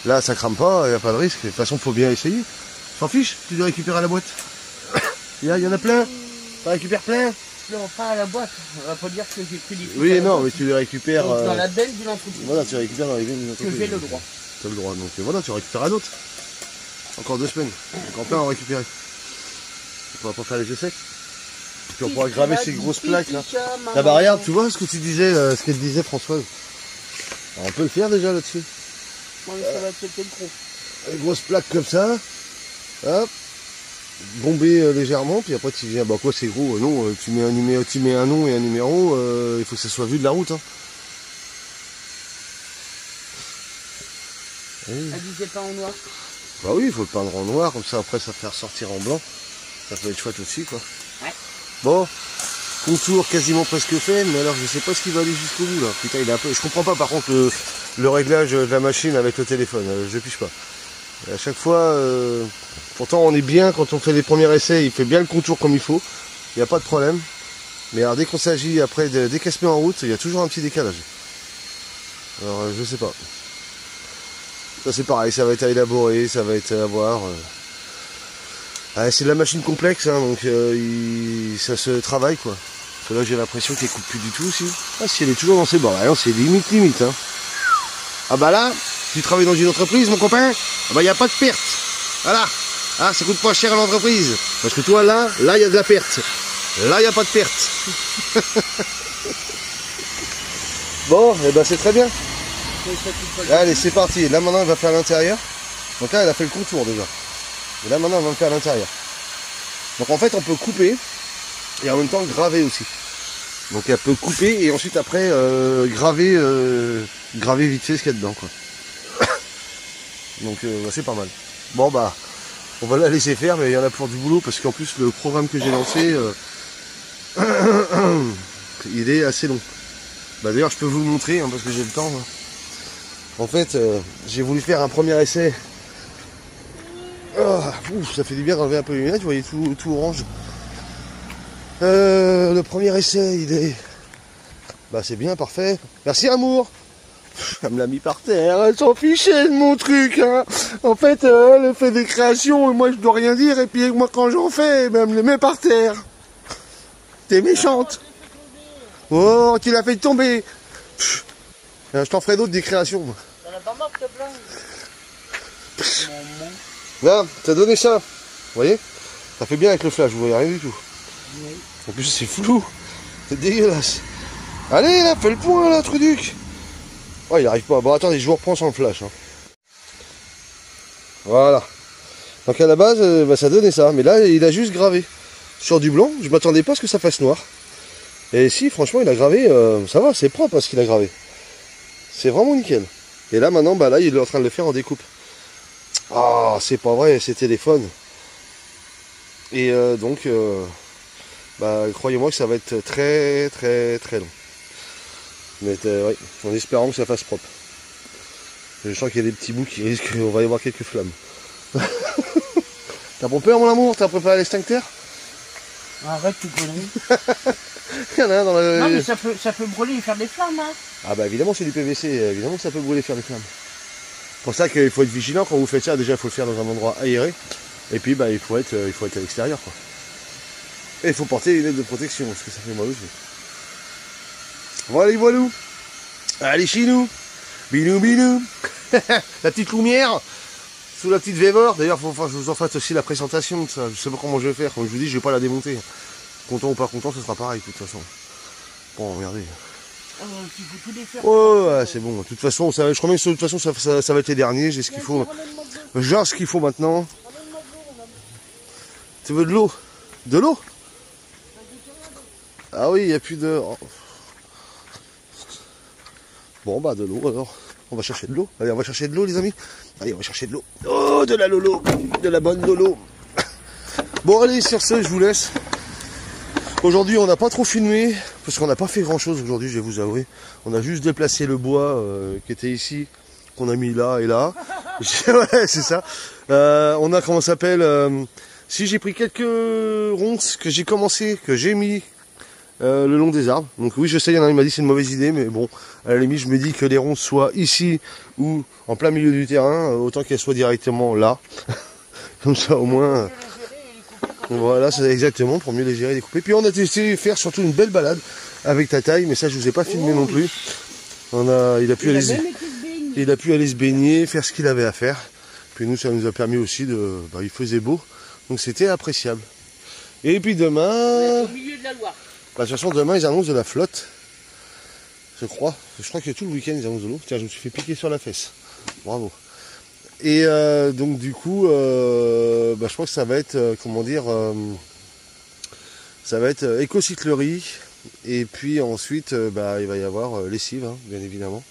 Là, ça crame pas, il n'y a pas de risque. De toute façon, il faut bien essayer. S'en fiche, tu dois récupérer à la boîte. Il y en a plein. Tu récupères plein. Non, pas à la boîte. On va pas dire que j'ai pris des trucs. Oui, non, mais tu les récupères. Donc, dans la benne d'une entreprise. Voilà, tu récupères dans les veines d'une Que entreprise. j'ai le droit. Tu as le droit. Donc voilà, tu récupères à d'autres. Encore 2 semaines. Encore plein à en récupérer. On pourra pas faire les essais. Et puis on pourra graver ces grosses plaques là. Ah bah regarde, tu vois ce que tu disais, ce qu'elle disait Françoise. Alors, on peut le faire déjà là-dessus. Non, mais ça va peut-être le gros. Une grosse plaque comme ça. Hop. Bomber légèrement, puis après tu viens, bah quoi c'est gros, non, tu mets un numéro, tu mets un nom et un numéro, il faut que ça soit vu de la route. Hein. Elle disait pas en noir. Bah oui, il faut le peindre en noir, comme ça après ça fait ressortir en blanc. Ça peut être chouette aussi quoi. Ouais. Bon, contour quasiment presque fait, mais alors je sais pas ce qui va aller jusqu'au bout là. Putain, il est un peu. Je comprends pas par contre le réglage de la machine avec le téléphone, je pige pas. Et à chaque fois, pourtant on est bien quand on fait les premiers essais, il fait bien le contour comme il faut, il n'y a pas de problème. Mais alors dès qu'on s'agit après, dès qu'elle se met en route, il y a toujours un petit décalage. Alors je sais pas. Ça c'est pareil, ça va être à élaborer, ça va être à voir. Ah, c'est de la machine complexe, hein, donc ça se travaille quoi. Parce que là j'ai l'impression qu'elle coupe plus du tout aussi. Ah si elle est toujours dans ses bords, c'est limite. Hein. Ah bah là, tu travailles dans une entreprise mon copain, ah bah il n'y a pas de perte. Voilà. Ah, ça coûte pas cher à l'entreprise. Parce que toi là il y a de la perte. Là il n'y a pas de perte. Bon, et ben c'est très bien. Allez, c'est parti. Là maintenant elle va faire l'intérieur. Donc là elle a fait le contour déjà. Et là maintenant on va me faire l'intérieur. Donc en fait on peut couper et en même temps graver aussi. Donc elle peut couper et ensuite après graver vite fait ce qu'il y a dedans quoi. Donc c'est pas mal. Bon bah on va la laisser faire, mais il y en a pour du boulot parce qu'en plus le programme que j'ai lancé il est assez long. Bah d'ailleurs je peux vous le montrer hein, parce que j'ai le temps. Hein. En fait j'ai voulu faire un premier essai. Oh, ouf, ça fait du bien d'enlever un peu les lunettes, vous voyez tout orange. Le premier essai, il est... Bah c'est bien, parfait. Merci amour. Elle me l'a mis par terre, elle s'en fichait de mon truc. Hein. En fait, elle fait des créations et moi je dois rien dire. Et puis moi quand j'en fais, elle me les met par terre. t'es méchante. Oh, tu l'as fait tomber. Pff. Je t'en ferai d'autres des créations. T'en as pas marre de te plaindre. Là, t'as donné ça. Vous voyez? Ça fait bien avec le flash, vous voyez rien du tout. Oui. En plus, c'est flou. C'est dégueulasse. Allez, là, fais le point, là, Truduc. Oh, il arrive pas. Bon, attendez, je vous reprends sans le flash. Hein. Voilà. Donc, à la base, bah, ça donnait ça. Mais là, il a juste gravé. Sur du blanc, je m'attendais pas à ce que ça fasse noir. Et si, franchement, il a gravé. Ça va, c'est propre, ce qu'il a gravé. C'est vraiment nickel. Et là, maintenant, bah, là, il est en train de le faire en découpe. Ah, c'est pas vrai, c'est téléphone. Et donc, bah, croyez-moi que ça va être très très long. Mais oui, en espérant que ça fasse propre. Je sens qu'il y a des petits bouts qui risquent, on va y avoir quelques flammes. T'as pas peur, mon amour? T'as préparé l'extincteur? Arrête tes conneries. Il y en a un dans la... Non mais ça peut brûler et faire des flammes, hein. Ah bah évidemment c'est du PVC, évidemment que ça peut brûler et faire des flammes. C'est pour ça qu'il faut être vigilant quand vous faites ça. Déjà il faut le faire dans un endroit aéré. Et puis bah il faut être à l'extérieur quoi. Et il faut porter une lunettes de protection parce que ça fait mal aussi. Voilà les voilous. Allez chez nous. Binou binou. La petite lumière. Sous la petite Vévor. D'ailleurs faut que je vous en fasse aussi la présentation de ça. Je sais pas comment je vais faire. Comme je vous dis je vais pas la démonter. Content ou pas content ce sera pareil de toute façon. Bon regardez. Il faut tout défaire. Oh ouais, c'est bon. De toute façon, je crois même que de toute façon ça va être les derniers. J'ai ce qu'il faut. Genre ce qu'il faut maintenant. Tu veux de l'eau? De l'eau? Ah oui, il n'y a plus de... Bon bah de l'eau alors. On va chercher de l'eau. Allez, on va chercher de l'eau les amis. Allez, on va chercher de l'eau. Oh, de la lolo. De la bonne lolo. Bon allez, sur ce, je vous laisse. Aujourd'hui, on n'a pas trop filmé. Parce qu'on n'a pas fait grand chose aujourd'hui, je vais vous avouer. On a juste déplacé le bois qui était ici. Qu'on a mis là et là. Ouais, c'est ça. On a, comment ça s'appelle si j'ai pris quelques ronces que j'ai commencé, que j'ai mis le long des arbres. Donc oui, je sais, il y en a un qui m'a dit c'est une mauvaise idée, mais bon, à la limite, je me dis que les ronces soient ici ou en plein milieu du terrain, autant qu'elles soient directement là. Comme ça, au moins, voilà, c'est exactement pour mieux les gérer et les couper. Puis on a testé faire surtout une belle balade avec ta taille, mais ça, je vous ai pas filmé non plus. Il a pu aller se baigner, faire ce qu'il avait à faire. Puis nous, ça nous a permis aussi de... Bah, il faisait beau, donc c'était appréciable. Et puis demain... Au milieu de la Loire. Bah, de toute façon, demain, ils annoncent de la flotte. Je crois. Je crois que tout le week-end, ils annoncent de l'eau. Tiens, je me suis fait piquer sur la fesse. Bravo. Et donc, du coup, bah, je crois que ça va être, comment dire... ça va être écocyclerie. Et puis ensuite, bah, il va y avoir lessive, hein, bien évidemment.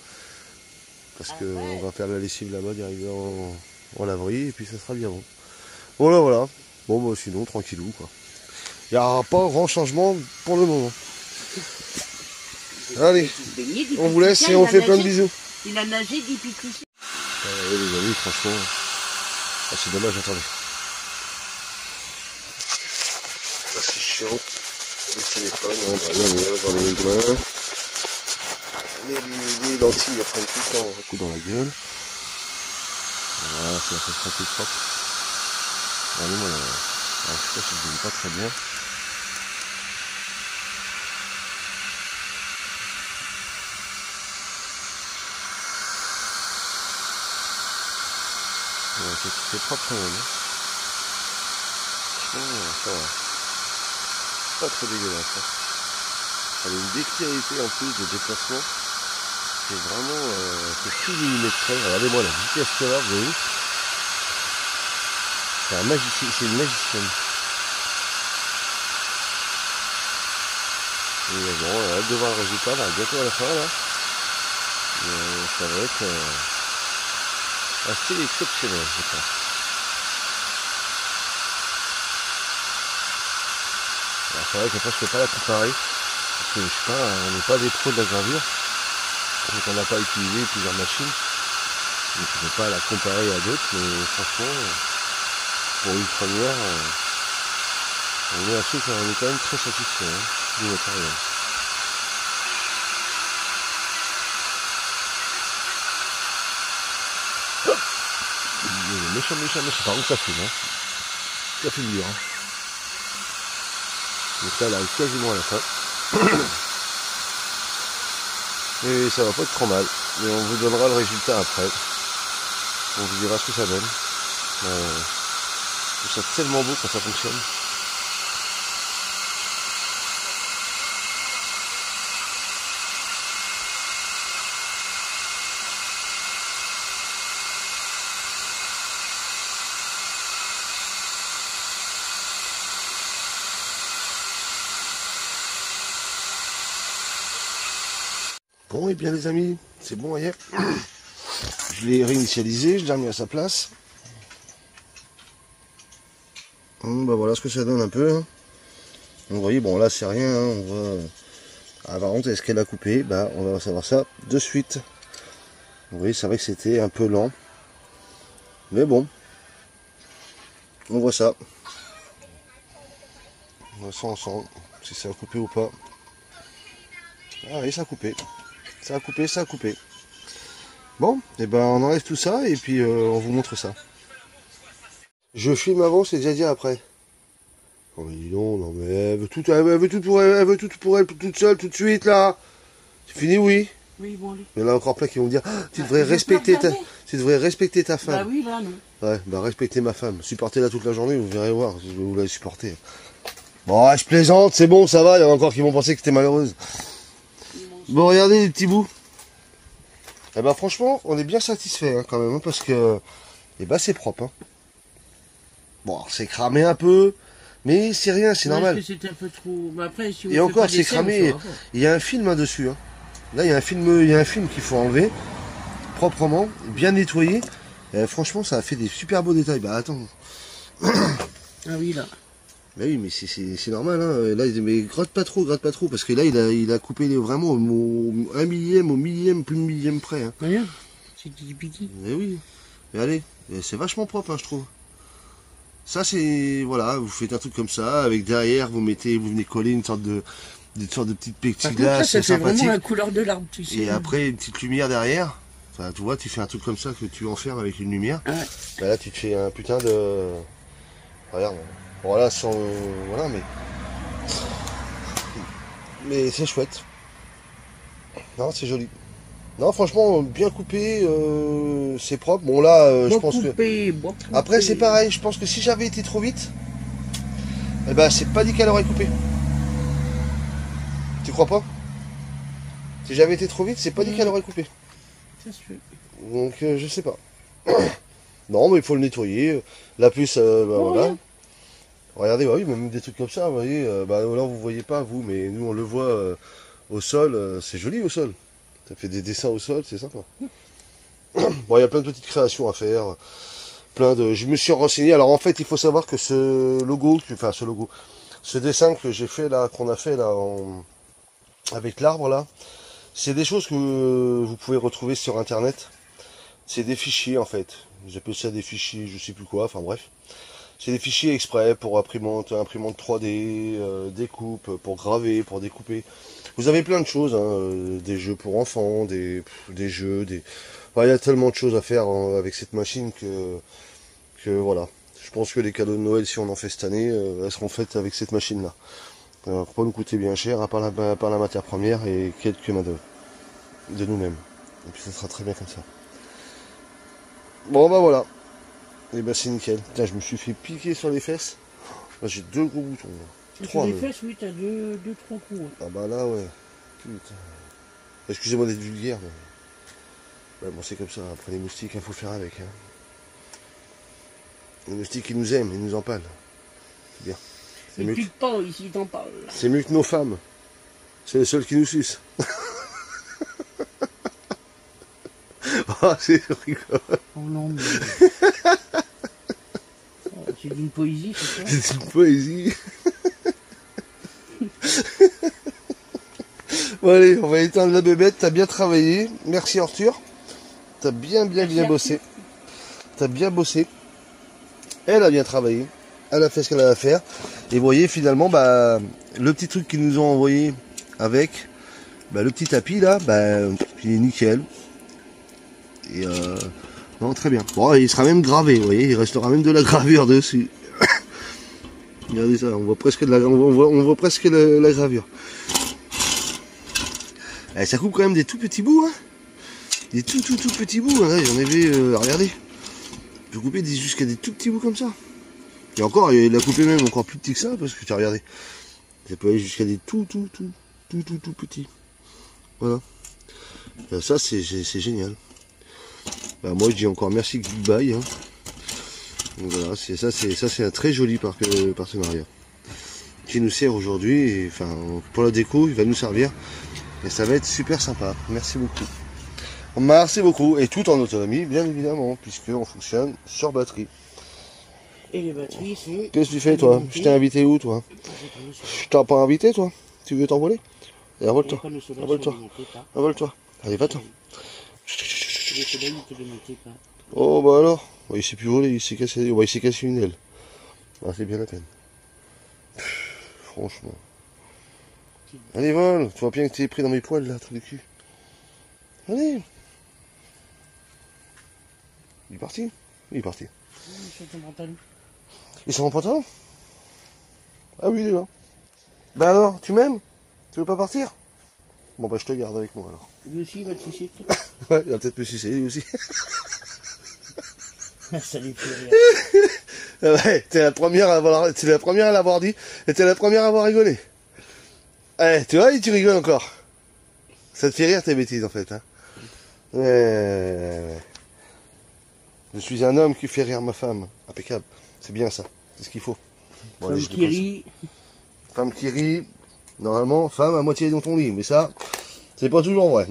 Parce qu'on va faire la lessive là-bas, d'arriver en laverie, et puis ça sera bien bon. Voilà, voilà. Bon, bah sinon, tranquillou, quoi. Il n'y aura pas grand changement pour le moment. Allez, on vous laisse et on fait plein de bisous. Il a nagé depuis tout ça. Ouais, les amis, franchement, c'est dommage, attendez. C'est chiant. Le téléphone, dans les mains. Les lentilles, elles prennent tout le temps un coup dans la gueule. Voilà, ça sera plus propre. Allez, moi, je sais pas si je ne dis pas très bien. Ouais, c'est propre quand même. Ça va. Pas trop dégueulasse. Hein. Elle a une dextérité en plus de déplacement. C'est vraiment c'est tout millimétré. Regardez-moi la vitesse qu'elle a, vous voyez. C'est un magicien, c'est une magicienne. Et bon, on a hâte de voir le résultat, on va bientôt à la fin là. Ça va être assez exceptionnel, je pense. Alors c'est vrai qu'après je peux pas la comparer. Parce que je sais pas, on n'est pas des pros de la gravure. Donc on n'a pas utilisé plusieurs machines. Donc je ne peux pas la comparer à d'autres, mais franchement, pour une première, on est quand même très satisfait du matériel. Méchant. Par contre ça fume, hein. Ça fume dur, hein. Donc là, elle arrive quasiment à la fin. Et ça va pas être trop mal. Mais on vous donnera le résultat après. On vous dira ce que ça donne. Je trouve ça tellement beau quand ça fonctionne. Bon, et bien les amis, c'est bon hier. Je l'ai réinitialisé, je l'ai remis à sa place. Bah voilà ce que ça donne un peu. Donc, vous voyez, bon là c'est rien, on va... Ah, par contre, est-ce qu'elle a coupé? Bah on va savoir ça de suite. Vous voyez, c'est vrai que c'était un peu lent. Mais bon. On voit ça. On voit ça ensemble, si ça a coupé ou pas. Ah oui, ça a coupé. Ça a coupé, ça a coupé. Bon, et ben on enlève tout ça et puis on vous montre ça. Je filme avant, c'est déjà dit après. Oh mais dis donc, non mais elle veut tout pour elle, toute seule, tout de suite là. C'est fini, oui. Oui, bon, allez. Il y en a encore plein qui vont dire, ah, tu devrais respecter ta femme. Bah oui, là, non. Ouais, bah respectez ma femme. Supportez-la toute la journée, vous verrez voir, vous la supporter. Bon, ouais, je plaisante, c'est bon, ça va, il y en a encore qui vont penser que t'es malheureuse. Bon, regardez les petits bouts. Eh ben franchement, on est bien satisfait hein, quand même, hein, parce que eh ben, c'est propre. Hein. Bon, c'est cramé un peu, mais c'est rien, c'est normal. Parce que c'était un peu trop... Bah, après, si on Et fait encore, pas c'est d'essai, cramé. on saura pas. Il y a un film hein, dessus. Hein. Là, il y a un film qu'il faut enlever proprement, bien nettoyé. Franchement, ça a fait des super beaux détails. Bah attends. Ah oui, là. Bah oui, mais c'est normal. Hein. Là, mais gratte pas trop, parce que là, il a coupé vraiment au millième, plus de millième près. Hein. Regarde, c'est petit. Mais oui. Mais allez, c'est vachement propre, hein, je trouve. Ça, c'est voilà, vous faites un truc comme ça, avec derrière, vous venez coller une sorte de petite plexiglas, ça c'est fait sympathique. vraiment la couleur de l'arbre, tu sais. Et après, une petite lumière derrière. Enfin, tu vois, tu fais un truc comme ça que tu enfermes avec une lumière. Ouais. Bah là, tu te fais un putain de... Regarde. Bon, là, sans... Voilà, mais... Mais c'est chouette. Non, c'est joli. Non, franchement, bien coupé, c'est propre. Bon, là, je pense que... Après, c'est pareil. Je pense que si j'avais été trop vite, eh ben, c'est pas dit qu'elle aurait coupé. Tu crois pas? Si j'avais été trop vite, c'est pas dit qu'elle aurait coupé. Ça se fait. Donc je sais pas. Non mais il faut le nettoyer. La puce, voilà. Regardez, bah oui, même des trucs comme ça, vous voyez, bah là vous voyez pas vous, mais nous on le voit au sol, c'est joli au sol. Ça fait des dessins au sol, c'est sympa. Bon, il y a plein de petites créations à faire. Je me suis renseigné. Alors en fait, il faut savoir que ce dessin que j'ai fait là, qu'on a fait là avec l'arbre là. C'est des choses que vous pouvez retrouver sur internet. C'est des fichiers en fait. J'appelle ça des fichiers, je sais plus quoi, enfin bref. C'est des fichiers exprès pour imprimante 3D, découpe, pour graver, pour découper. Vous avez plein de choses, hein, des jeux pour enfants, des jeux, Enfin, il y a tellement de choses à faire avec cette machine que voilà. Je pense que les cadeaux de Noël, si on en fait cette année, elles seront faites avec cette machine-là. Pour pas nous coûter bien cher, à part la matière première et quelques main de nous-mêmes. Et puis ça sera très bien comme ça. Bon bah voilà. Et bah c'est nickel. Putain, je me suis fait piquer sur les fesses. Là j'ai 2 gros boutons. Sur les fesses, oui, t'as 2-3 coups. Ouais. Ah bah là ouais. Putain. Excusez-moi d'être vulgaire, mais... Ouais, bon c'est comme ça, après les moustiques, il faut faire avec. Hein. Les moustiques ils nous aiment, ils nous empalent. C'est bien. C'est mieux que pas ici, t'en parles. C'est mieux que nos femmes. C'est les seuls qui nous sucent. Oh, c'est rigolo. Oh non, mais... c'est d'une poésie, c'est ça? C'est une poésie. Bon allez, on va éteindre la bébête. T'as bien travaillé. Merci Arthur. T'as bien bossé. T'as bien bossé. Elle a bien travaillé. Elle a fait ce qu'elle avait à faire. Et vous voyez finalement bah, le petit truc qu'ils nous ont envoyé avec bah, le petit tapis là, bah, il est nickel. Et non, très bien. Bon, il sera même gravé, vous voyez, il restera même de la gravure dessus. Regardez ça, on voit presque on voit presque la gravure. Eh, ça coupe quand même des tout petits bouts, hein. Des tout petits bouts, hein. J'en avais, regardez. Je peux couper jusqu'à des tout petits bouts comme ça. Et encore, il a coupé même encore plus petit que ça, parce que tu as regardé. Ça peut aller jusqu'à des tout petits. Voilà. Ça, c'est génial. Bah, moi, je dis encore merci goodbye. Hein. Donc, voilà, c'est un très joli partenariat qui nous sert aujourd'hui. Enfin, pour la déco, il va nous servir. Et ça va être super sympa. Merci beaucoup. Merci beaucoup. Et tout en autonomie, bien évidemment, puisqu'on fonctionne sur batterie. Et les batteries, c'est... Qu'est-ce que tu fais, toi? Je t'ai invité où, toi? Je t'ai pas invité, toi? Tu veux t'envoler? Et envole-toi. Envole-toi. Envole-toi. Allez, va-t'en. Oh, bah alors. Il s'est plus volé, il s'est cassé une aile. Ah, c'est bien la peine. Franchement. Allez, vole. Tu vois bien que t'es pris dans mes poils, là, truc de cul. Allez. Il est parti? Il est parti. Il s'en pantalon? Ah oui, il est là. Bah alors, tu m'aimes? Tu veux pas partir? Bon bah je te garde avec moi alors. Lui aussi il va te sucer. Ouais, il va peut-être me sucer lui aussi. Ça lui fait rire. Ouais, t'es la première à l'avoir dit, et t'es la première à avoir rigolé. Eh, tu vois, tu rigoles encore. Ça te fait rire tes bêtises en fait, hein. Ouais. Je suis un homme qui fait rire ma femme. Impeccable. C'est bien ça. C'est ce qu'il faut. Bon, Femme allez, qui rit. Femme qui rit. Normalement, femme à moitié dans ton lit. Mais ça, c'est pas toujours vrai.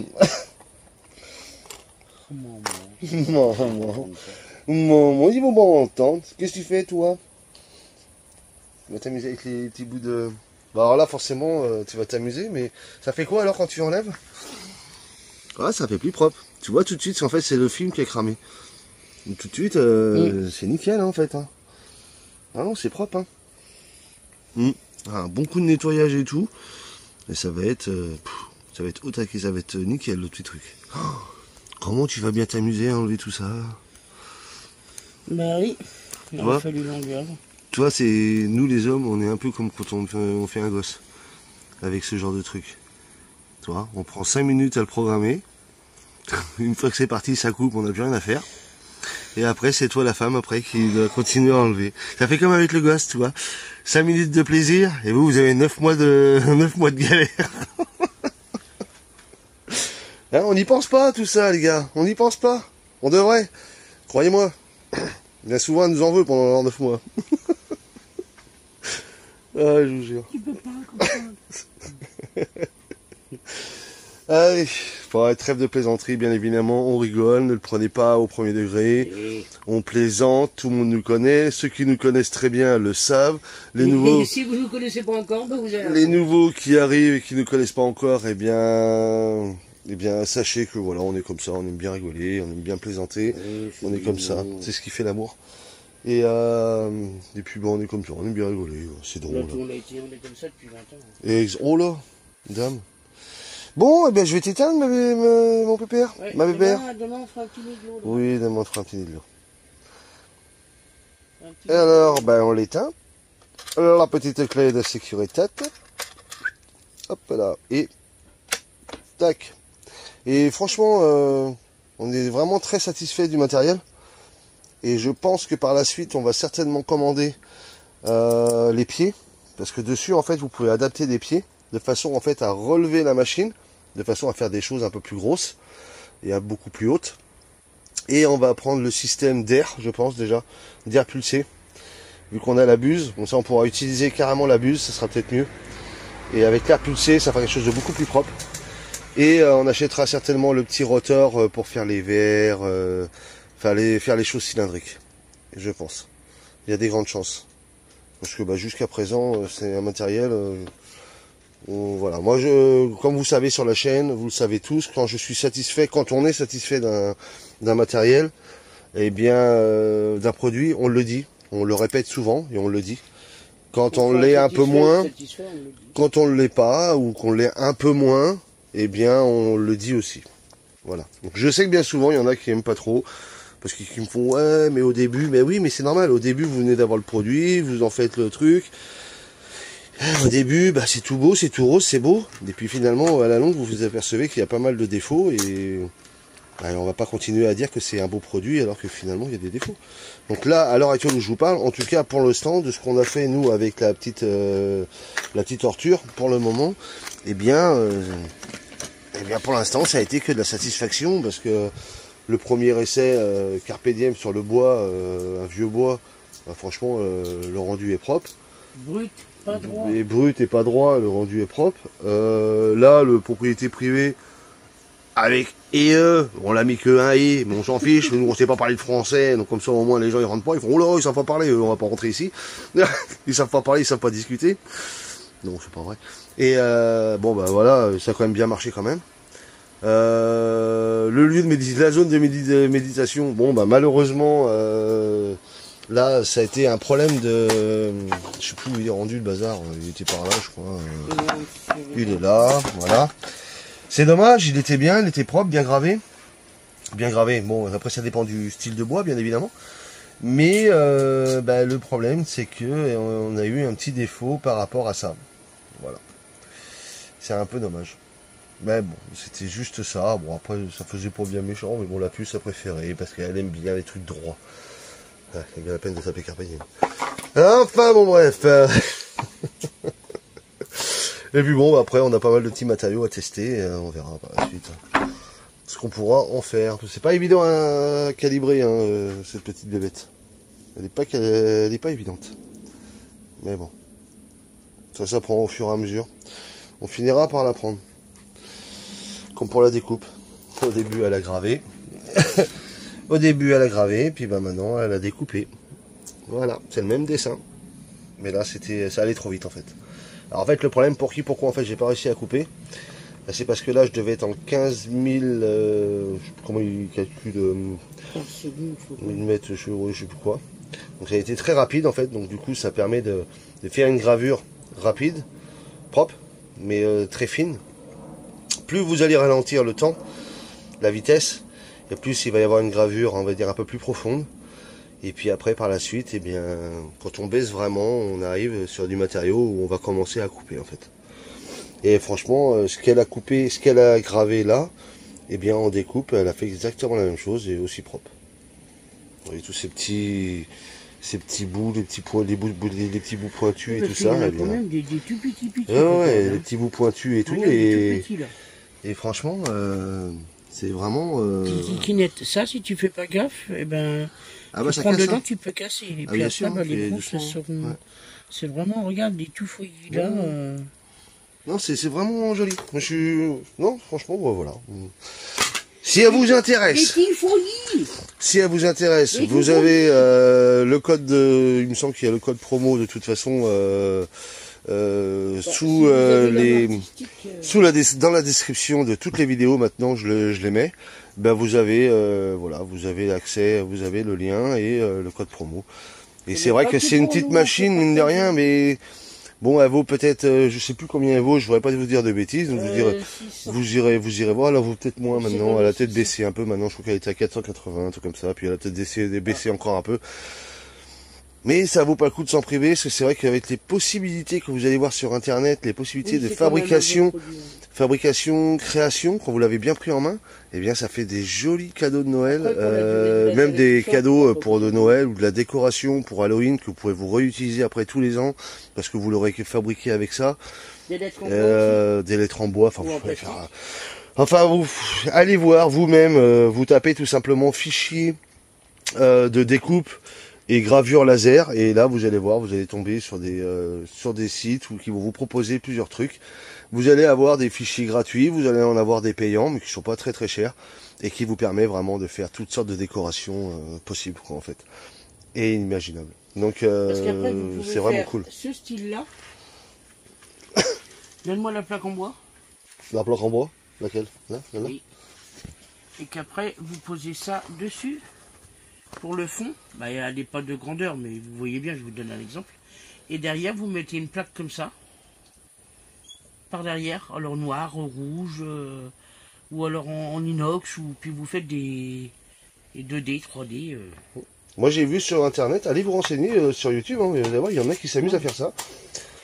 Mon il vaut bon entendre. Qu'est-ce que tu fais, toi? Tu vas t'amuser avec les petits bouts de... Bah alors là, forcément, tu vas t'amuser. Mais ça fait quoi alors quand tu enlèves? Ah, ça fait plus propre. Tu vois tout de suite, en fait, c'est le film qui a cramé. Tout de suite, c'est nickel, hein, en fait. Hein. Ah non, c'est propre. Hein. Un bon coup de nettoyage et tout. Et ça va être au taquet, ça va être nickel, le petit truc. Oh, comment tu vas bien t'amuser à enlever tout ça? Bah oui, il a fallu longueur. Tu vois, c'est nous les hommes, on est un peu comme quand on fait un gosse. Avec ce genre de truc. Tu vois, on prend 5 minutes à le programmer. Une fois que c'est parti, ça coupe, on n'a plus rien à faire. Et après, c'est toi la femme après qui doit continuer à enlever. Ça fait comme avec le gosse, tu vois. 5 minutes de plaisir, et vous avez 9 mois de 9 mois de galère. Hein, on n'y pense pas tout ça, les gars. On n'y pense pas. On devrait. Croyez-moi. Bien souvent, elle nous en veut pendant leurs 9 mois. Ah, je vous jure. Tu peux pas comprendre. Allez, pour être trêve de plaisanterie, bien évidemment, on rigole, ne le prenez pas au premier degré. On plaisante, tout le monde nous connaît. Ceux qui nous connaissent très bien le savent. Les nouveaux, si vous ne nous connaissez pas encore, ben vous allez... les nouveaux qui arrivent et qui ne connaissent pas encore, eh bien, sachez que voilà, on est comme ça, on aime bien rigoler, on aime bien plaisanter. On est comme ça, c'est ce qui fait l'amour. Et puis bon, on est comme ça, on aime bien rigoler, c'est drôle. On est comme ça depuis 20 ans. Et, oh là, dame. Bon, eh bien, je vais t'éteindre, mon pépère, Ouais, ma bébère. Demain, on fera un petit nid. Oui, demain, on fera un petit nid de l'eau. Et alors, ben, on l'éteint. La petite clé de sécurité. Hop là. Et, tac. Et franchement, on est vraiment très satisfait du matériel. Et je pense que par la suite, on va certainement commander les pieds. Parce que dessus, en fait, vous pouvez adapter des pieds de façon, en fait, à relever la machine, de façon à faire des choses un peu plus grosses et à beaucoup plus hautes. Et on va prendre le système d'air, je pense déjà, d'air pulsé. Vu qu'on a la buse, bon ça on pourra utiliser carrément la buse, ça sera peut-être mieux. Et avec l'air pulsé, ça fera quelque chose de beaucoup plus propre. Et on achètera certainement le petit rotor pour faire les verres, faire les choses cylindriques, je pense. Il y a des grandes chances. Parce que jusqu'à présent, c'est un matériel... voilà, moi, comme vous savez sur la chaîne, vous le savez tous, quand on est satisfait d'un matériel, eh bien, d'un produit, on le dit, on le répète souvent et on le dit. Quand on l'est un peu moins, quand on ne l'est pas ou qu'on l'est un peu moins, eh bien, on le dit aussi. Voilà. Donc, je sais que bien souvent, il y en a qui aiment pas trop. Parce qu'ils me font, ouais, mais au début, mais oui, mais c'est normal, au début, vous venez d'avoir le produit, vous en faites le truc. Au début, bah, c'est tout beau, c'est tout rose, c'est beau. Et puis finalement, à la longue, vous vous apercevez qu'il y a pas mal de défauts et bah, on va pas continuer à dire que c'est un beau produit alors que finalement, il y a des défauts. Donc là, à l'heure actuelle où je vous parle, en tout cas pour l'instant, de ce qu'on a fait, nous, avec la petite Orture, pour le moment, eh bien pour l'instant, ça a été que de la satisfaction parce que le premier essai Carpe Diem sur le bois, un vieux bois, bah, franchement, le rendu est propre. Brut, pas droit. Et brut et pas droit, le rendu est propre. Là, le propriété privée, avec EE, on l'a mis que un E, mais on s'en fiche, nous on sait pas parler de français, donc comme ça au moins les gens ils rentrent pas, ils font oh là, ils savent pas parler, on va pas rentrer ici. Ils savent pas parler, ils savent pas discuter. Non, c'est pas vrai. Et bon bah voilà, ça a quand même bien marché quand même. Le lieu de la zone de méditation, bon bah malheureusement là ça a été un problème de, je sais plus où il est rendu le bazar, il était par là je crois. Il est là, voilà. C'est dommage, il était bien, il était propre, bien gravé. Bien gravé, bon après ça dépend du style de bois bien évidemment. Mais bah, le problème c'est que on a eu un petit défaut par rapport à ça. Voilà. C'est un peu dommage. Mais bon, c'était juste ça. Bon après ça faisait pas bien méchant, mais bon la puce a préféré parce qu'elle aime bien les trucs droits. Ah, il y a la peine de taper Carpe Diem. Enfin bon bref. Et puis bon, après on a pas mal de petits matériaux à tester, on verra par la suite ce qu'on pourra en faire. C'est pas évident à calibrer hein, cette petite bébête. Elle est pas évidente. Mais bon, ça s'apprend au fur et à mesure. On finira par l'apprendre. Comme pour la découpe. Au début elle a gravé. Au début elle a gravé, puis bah maintenant elle a découpé. Voilà, c'est le même dessin. Mais là ça allait trop vite en fait. Alors en fait le problème pourquoi en fait j'ai pas réussi à couper, c'est parce que là je devais être en 15 000, je sais plus comment il calcule, millimètres, je sais plus quoi. Donc ça a été très rapide en fait, donc du coup ça permet de faire une gravure rapide, propre, mais très fine. Plus vous allez ralentir le temps, la vitesse, et plus il va y avoir une gravure on va dire un peu plus profonde. Et puis après, par la suite, eh bien, quand on baisse vraiment, on arrive sur du matériau où on va commencer à couper en fait. Et franchement, ce qu'elle a coupé, ce qu'elle a gravé là, eh bien, en découpe, elle a fait exactement la même chose et aussi propre. Vous voyez tous ces petits bouts, les petits bouts pointus et tout ça. Il y a quand même des tout petits. Ouais, les petits bouts pointus et tout. Et franchement, c'est vraiment. Qui net. Ça, si tu fais pas gaffe, eh ben. Ah bah tu ça prends casse, dedans, hein. tu peux casser. Et Ah, puis bien après, sûr, bah, les et branches, doucement, ouais. c'est vraiment, regarde, des tout fouillis là. Non, c'est vraiment joli. Moi, non, franchement, bah, voilà. Si elle vous intéresse, si elle vous intéresse, vous avez le code il me semble qu'il y a le code promo de toute façon dans la description de toutes les vidéos maintenant, je les mets. Ben vous avez voilà, vous avez accès, vous avez le lien et le code promo. Et c'est vrai que c'est une petite machine mine de rien, mais bon, elle vaut peut-être, je sais plus combien elle vaut, je voudrais pas vous dire de bêtises, donc vous irez voir, elle vaut peut-être moins maintenant, elle a peut-être baissé un peu maintenant, je crois qu'elle était à 480, un truc comme ça, puis elle a peut-être baissé encore un peu. Mais ça vaut pas le coup de s'en priver, parce que c'est vrai qu'avec les possibilités que vous allez voir sur internet, les possibilités de fabrication, création, quand vous l'avez bien pris en main, eh bien ça fait des jolis cadeaux de Noël, même des cadeaux pour de Noël ou de la décoration pour Halloween que vous pouvez vous réutiliser après tous les ans, parce que vous l'aurez fabriqué avec ça. Des lettres en bois, enfin vous allez voir vous-même, vous tapez tout simplement fichier de découpe et gravure laser, et là vous allez voir, vous allez tomber sur des sites qui vont vous proposer plusieurs trucs. Vous allez avoir des fichiers gratuits, vous allez en avoir des payants, mais qui sont pas très chers, et qui vous permet vraiment de faire toutes sortes de décorations possibles, quoi, en fait, et inimaginables. Donc c'est vraiment cool. Ce style-là. Donne-moi la plaque en bois. La plaque en bois, laquelle? Là, oui. Et qu'après vous posez ça dessus. Pour le fond, bah, elle n'est pas de grandeur, mais vous voyez bien, je vous donne un exemple. Et derrière, vous mettez une plaque comme ça, par derrière, alors noir, rouge, ou alors en inox, ou puis vous faites des Et 2D, 3D. Moi j'ai vu sur internet, allez vous renseigner sur YouTube, hein, vous allez voir, il y en a qui s'amusent à faire ça.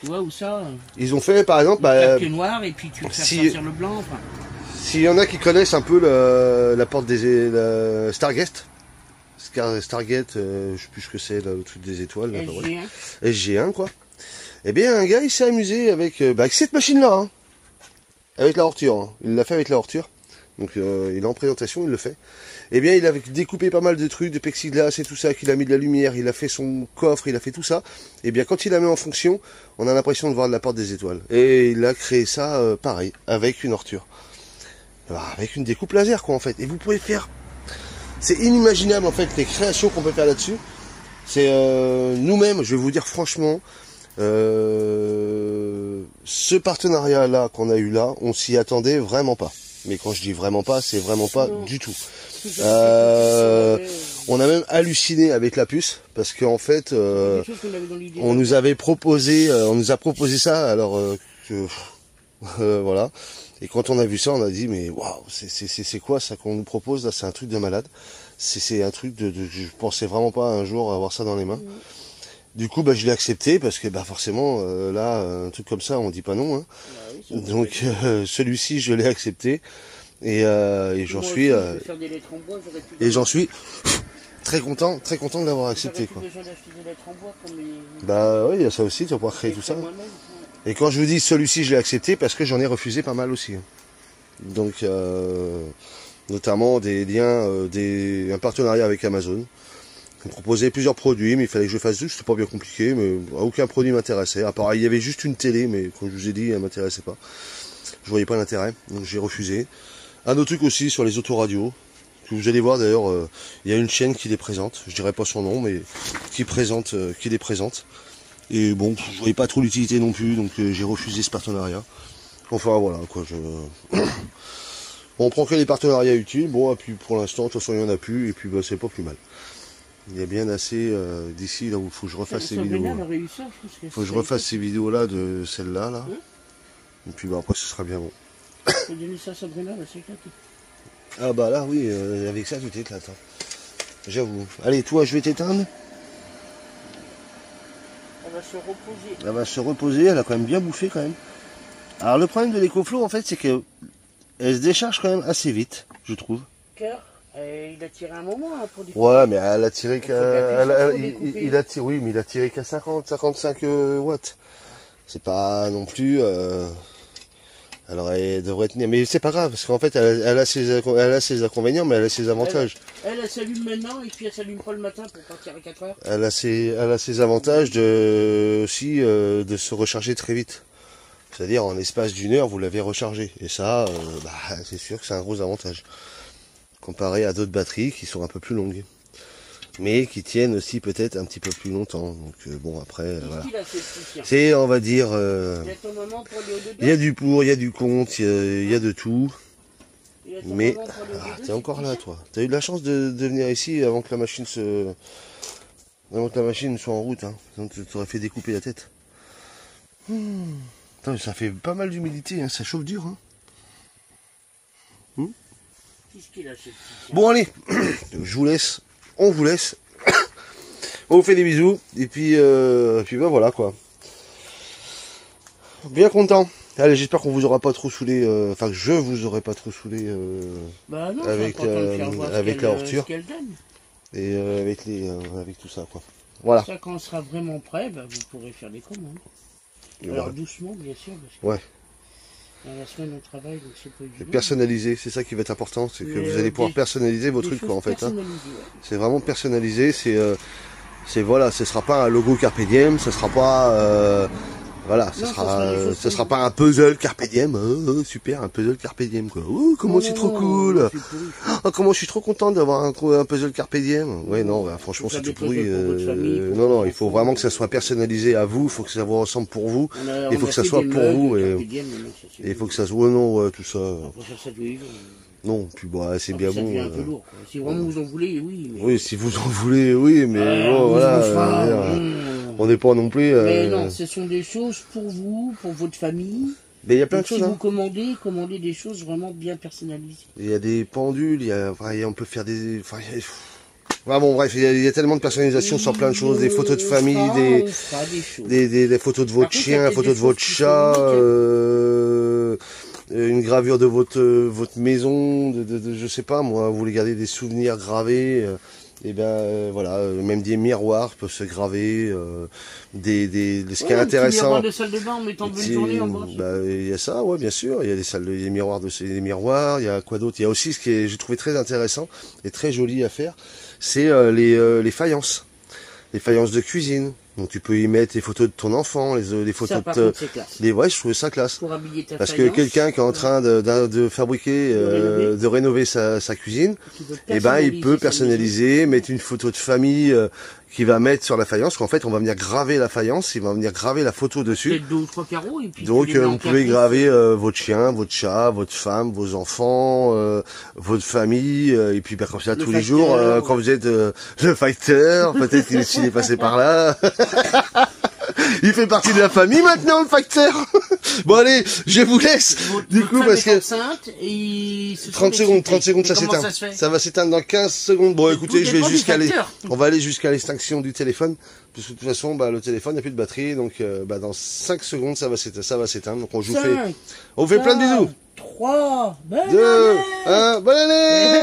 Tu vois où ça Ils ont fait par exemple... plaque noir et puis tu fais si- sortir le blanc. Enfin. S'il y en a qui connaissent un peu la porte des Stargate, Stargate, je sais plus ce que c'est, le truc des étoiles. Là, SG1. SG1 quoi. Eh bien un gars il s'est amusé avec cette machine là, hein, avec la horture. Hein. Il l'a fait avec la horture. Donc il est en présentation, il le fait. Eh bien il a découpé pas mal de trucs, de plexiglas et tout ça, qu'il a mis de la lumière, il a fait son coffre, il a fait tout ça. Eh bien quand il la met en fonction, on a l'impression de voir de la porte des étoiles. Et il a créé ça pareil, avec une horture. Avec une découpe laser quoi en fait. Et vous pouvez faire... C'est inimaginable en fait les créations qu'on peut faire là-dessus. C'est nous-mêmes, je vais vous dire franchement, ce partenariat-là qu'on a eu là, on s'y attendait vraiment pas. Mais quand je dis vraiment pas, c'est vraiment pas du tout. On a même halluciné avec la puce parce qu'en fait, on nous avait proposé, on nous a proposé ça alors voilà. Et quand on a vu ça, on a dit mais waouh, c'est quoi ça qu'on nous propose là? C'est un truc de malade. C'est un truc je pensais vraiment pas un jour avoir ça dans les mains. Du coup, bah, je l'ai accepté parce que bah, forcément, là, un truc comme ça, on dit pas non. Hein. Donc, celui-ci, je l'ai accepté et j'en suis très content de l'avoir accepté. Quoi. Bah oui, il y a ça aussi, tu vas pouvoir créer tout ça. Et quand je vous dis celui-ci, je l'ai accepté parce que j'en ai refusé pas mal aussi. Donc, notamment des liens, un partenariat avec Amazon. On me proposait plusieurs produits, mais il fallait que je fasse tout. C'était pas bien compliqué, mais aucun produit m'intéressait. À part, il y avait juste une télé, mais comme je vous ai dit, elle m'intéressait pas. Je voyais pas l'intérêt, donc j'ai refusé. Un autre truc aussi sur les autoradios, que vous allez voir d'ailleurs, il y a une chaîne qui les présente. Je dirais pas son nom, mais qui les présente. Et bon, je voyais pas trop l'utilité non plus, donc j'ai refusé ce partenariat. Enfin voilà, quoi. On prend que les partenariats utiles. Bon, et puis pour l'instant, de toute façon, il y en a plus, et puis bah, c'est pas plus mal. Il y a bien assez d'ici là où il faut que je refasse ces vidéos. Faut que je refasse ces vidéos là de celle-là là. Et puis bah après ce sera bien bon. Faut donner ça à Sabrina, là, c'est éclaté. Ah bah là oui, avec ça tout éclate. Hein. J'avoue. Allez, toi je vais t'éteindre. Elle va se reposer. Elle va se reposer, elle a quand même bien bouffé quand même. Alors le problème de l'écoflow en fait c'est que elle se décharge quand même assez vite, je trouve. Cœur. Il a tiré un moment hein, pour découper. Ouais, mais elle a tiré qu'à... Il a tiré, oui, mais il a tiré qu'à 55 watts. C'est pas non plus... Alors elle devrait tenir... Mais c'est pas grave, parce qu'en fait, elle a ses inconvénients, mais elle a ses avantages. Elle s'allume maintenant, et puis elle s'allume pas le matin pour partir à 4 heures. Elle a ses avantages aussi de se recharger très vite. C'est-à-dire, en l'espace d'une heure, vous l'avez rechargé. Et ça, c'est sûr que c'est un gros avantage. Comparé à d'autres batteries qui sont un peu plus longues, mais qui tiennent aussi peut-être un petit peu plus longtemps. Donc bon après, voilà. C'est, on va dire, il y a du pour, il y a du contre, il y a de tout. Mais t'es encore là, toi. T'as eu de la chance de venir ici avant que la machine soit en route. Hein. Tu t'aurais fait découper la tête. Attends, ça fait pas mal d'humidité, hein. Ça chauffe dur. Hein. Bon allez, je vous laisse, on vous laisse, on vous fait des bisous, et puis bah voilà quoi. Bien content. Allez, j'espère qu'on vous aura pas trop saoulé, enfin que je vous aurai pas trop saoulé bah non, avec la horture et avec tout ça quoi. Voilà. Ça quand on sera vraiment prêt, bah, vous pourrez faire des commandes. Alors voilà. Doucement bien sûr. Parce que... Ouais. La semaine au travail, donc c'est pas évident. Personnaliser, c'est ça qui va être important, c'est que vous allez pouvoir personnaliser vos trucs quoi en fait. Hein. Ouais. C'est vraiment personnalisé, c'est voilà, ce sera pas un logo Carpe Diem, ce sera pas voilà, ce sera pas un puzzle Carpe Diem, super, un puzzle Carpe Diem quoi. Comment c'est trop cool. Comment je suis trop content d'avoir un puzzle Carpe Diem. Ouais non, bah, franchement c'est tout pourri. Non, il faut vraiment que ça soit personnalisé à vous, il faut que ça vous ressemble pour vous, il faut que ça soit pour vous et il faut que ça soit tout ça. Non, puis bah c'est bien bon. Un peu lourd, quoi. Si vraiment vous en voulez, oui. Mais... Oui, si vous en voulez, oui, mais bon, voilà. On n'est pas non plus. Mais non, ce sont des choses pour vous, pour votre famille. Mais il y a plein de Donc, choses. si Hein. vous commandez des choses vraiment bien personnalisées. Il y a des pendules, on peut faire des... Enfin, bon, bref, il y a tellement de personnalisation sur plein de choses, des photos de famille, On fera des choses. des photos de votre Par contre, chien, il y a la photo de des votre choses qui chat, sont une gravure de votre maison, je sais pas moi, vous voulez garder des souvenirs gravés, voilà, même des miroirs peuvent se graver, ce qui est Un petit intéressant. miroir de salle de bain en mettant bonne journée en bas. Il y a ça, ouais, bien sûr. Il y a des miroirs des miroirs. Il y a quoi d'autre? Il y a aussi ce que j'ai trouvé très intéressant et très joli à faire, c'est les faïences. Les faïences de cuisine. Donc tu peux y mettre les photos de ton enfant, les photos Ça, par contre, c'est classe. ouais, je trouvais ça classe. Pour habiller ta Parce que faïence, quelqu'un qui est en train de fabriquer, de rénover sa cuisine, eh ben il peut personnaliser, mettre une photo de famille qu'il va mettre sur la faïence. Qu'en fait, on va venir graver la faïence, il va venir graver la photo dessus. peut-être 2 ou 3 carreaux. Et puis Donc vous pouvez graver votre chien, votre chat, votre femme, vos enfants, votre famille, et puis comme ça tous les jours, quand vous êtes le fighter, peut-être qu'il est passé par là. Il fait partie de la famille maintenant, le fighter. Bon allez, je vous laisse. Du coup, parce que 30 secondes, ça s'éteint. Ça va s'éteindre dans 15 secondes. Bon, écoutez, je vais on va aller jusqu'à l'extinction du téléphone. Parce que de toute façon, le téléphone n'a plus de batterie, donc dans 5 secondes, ça va s'éteindre. Donc on vous fait plein de bisous. 3, 2, 1, bonne année.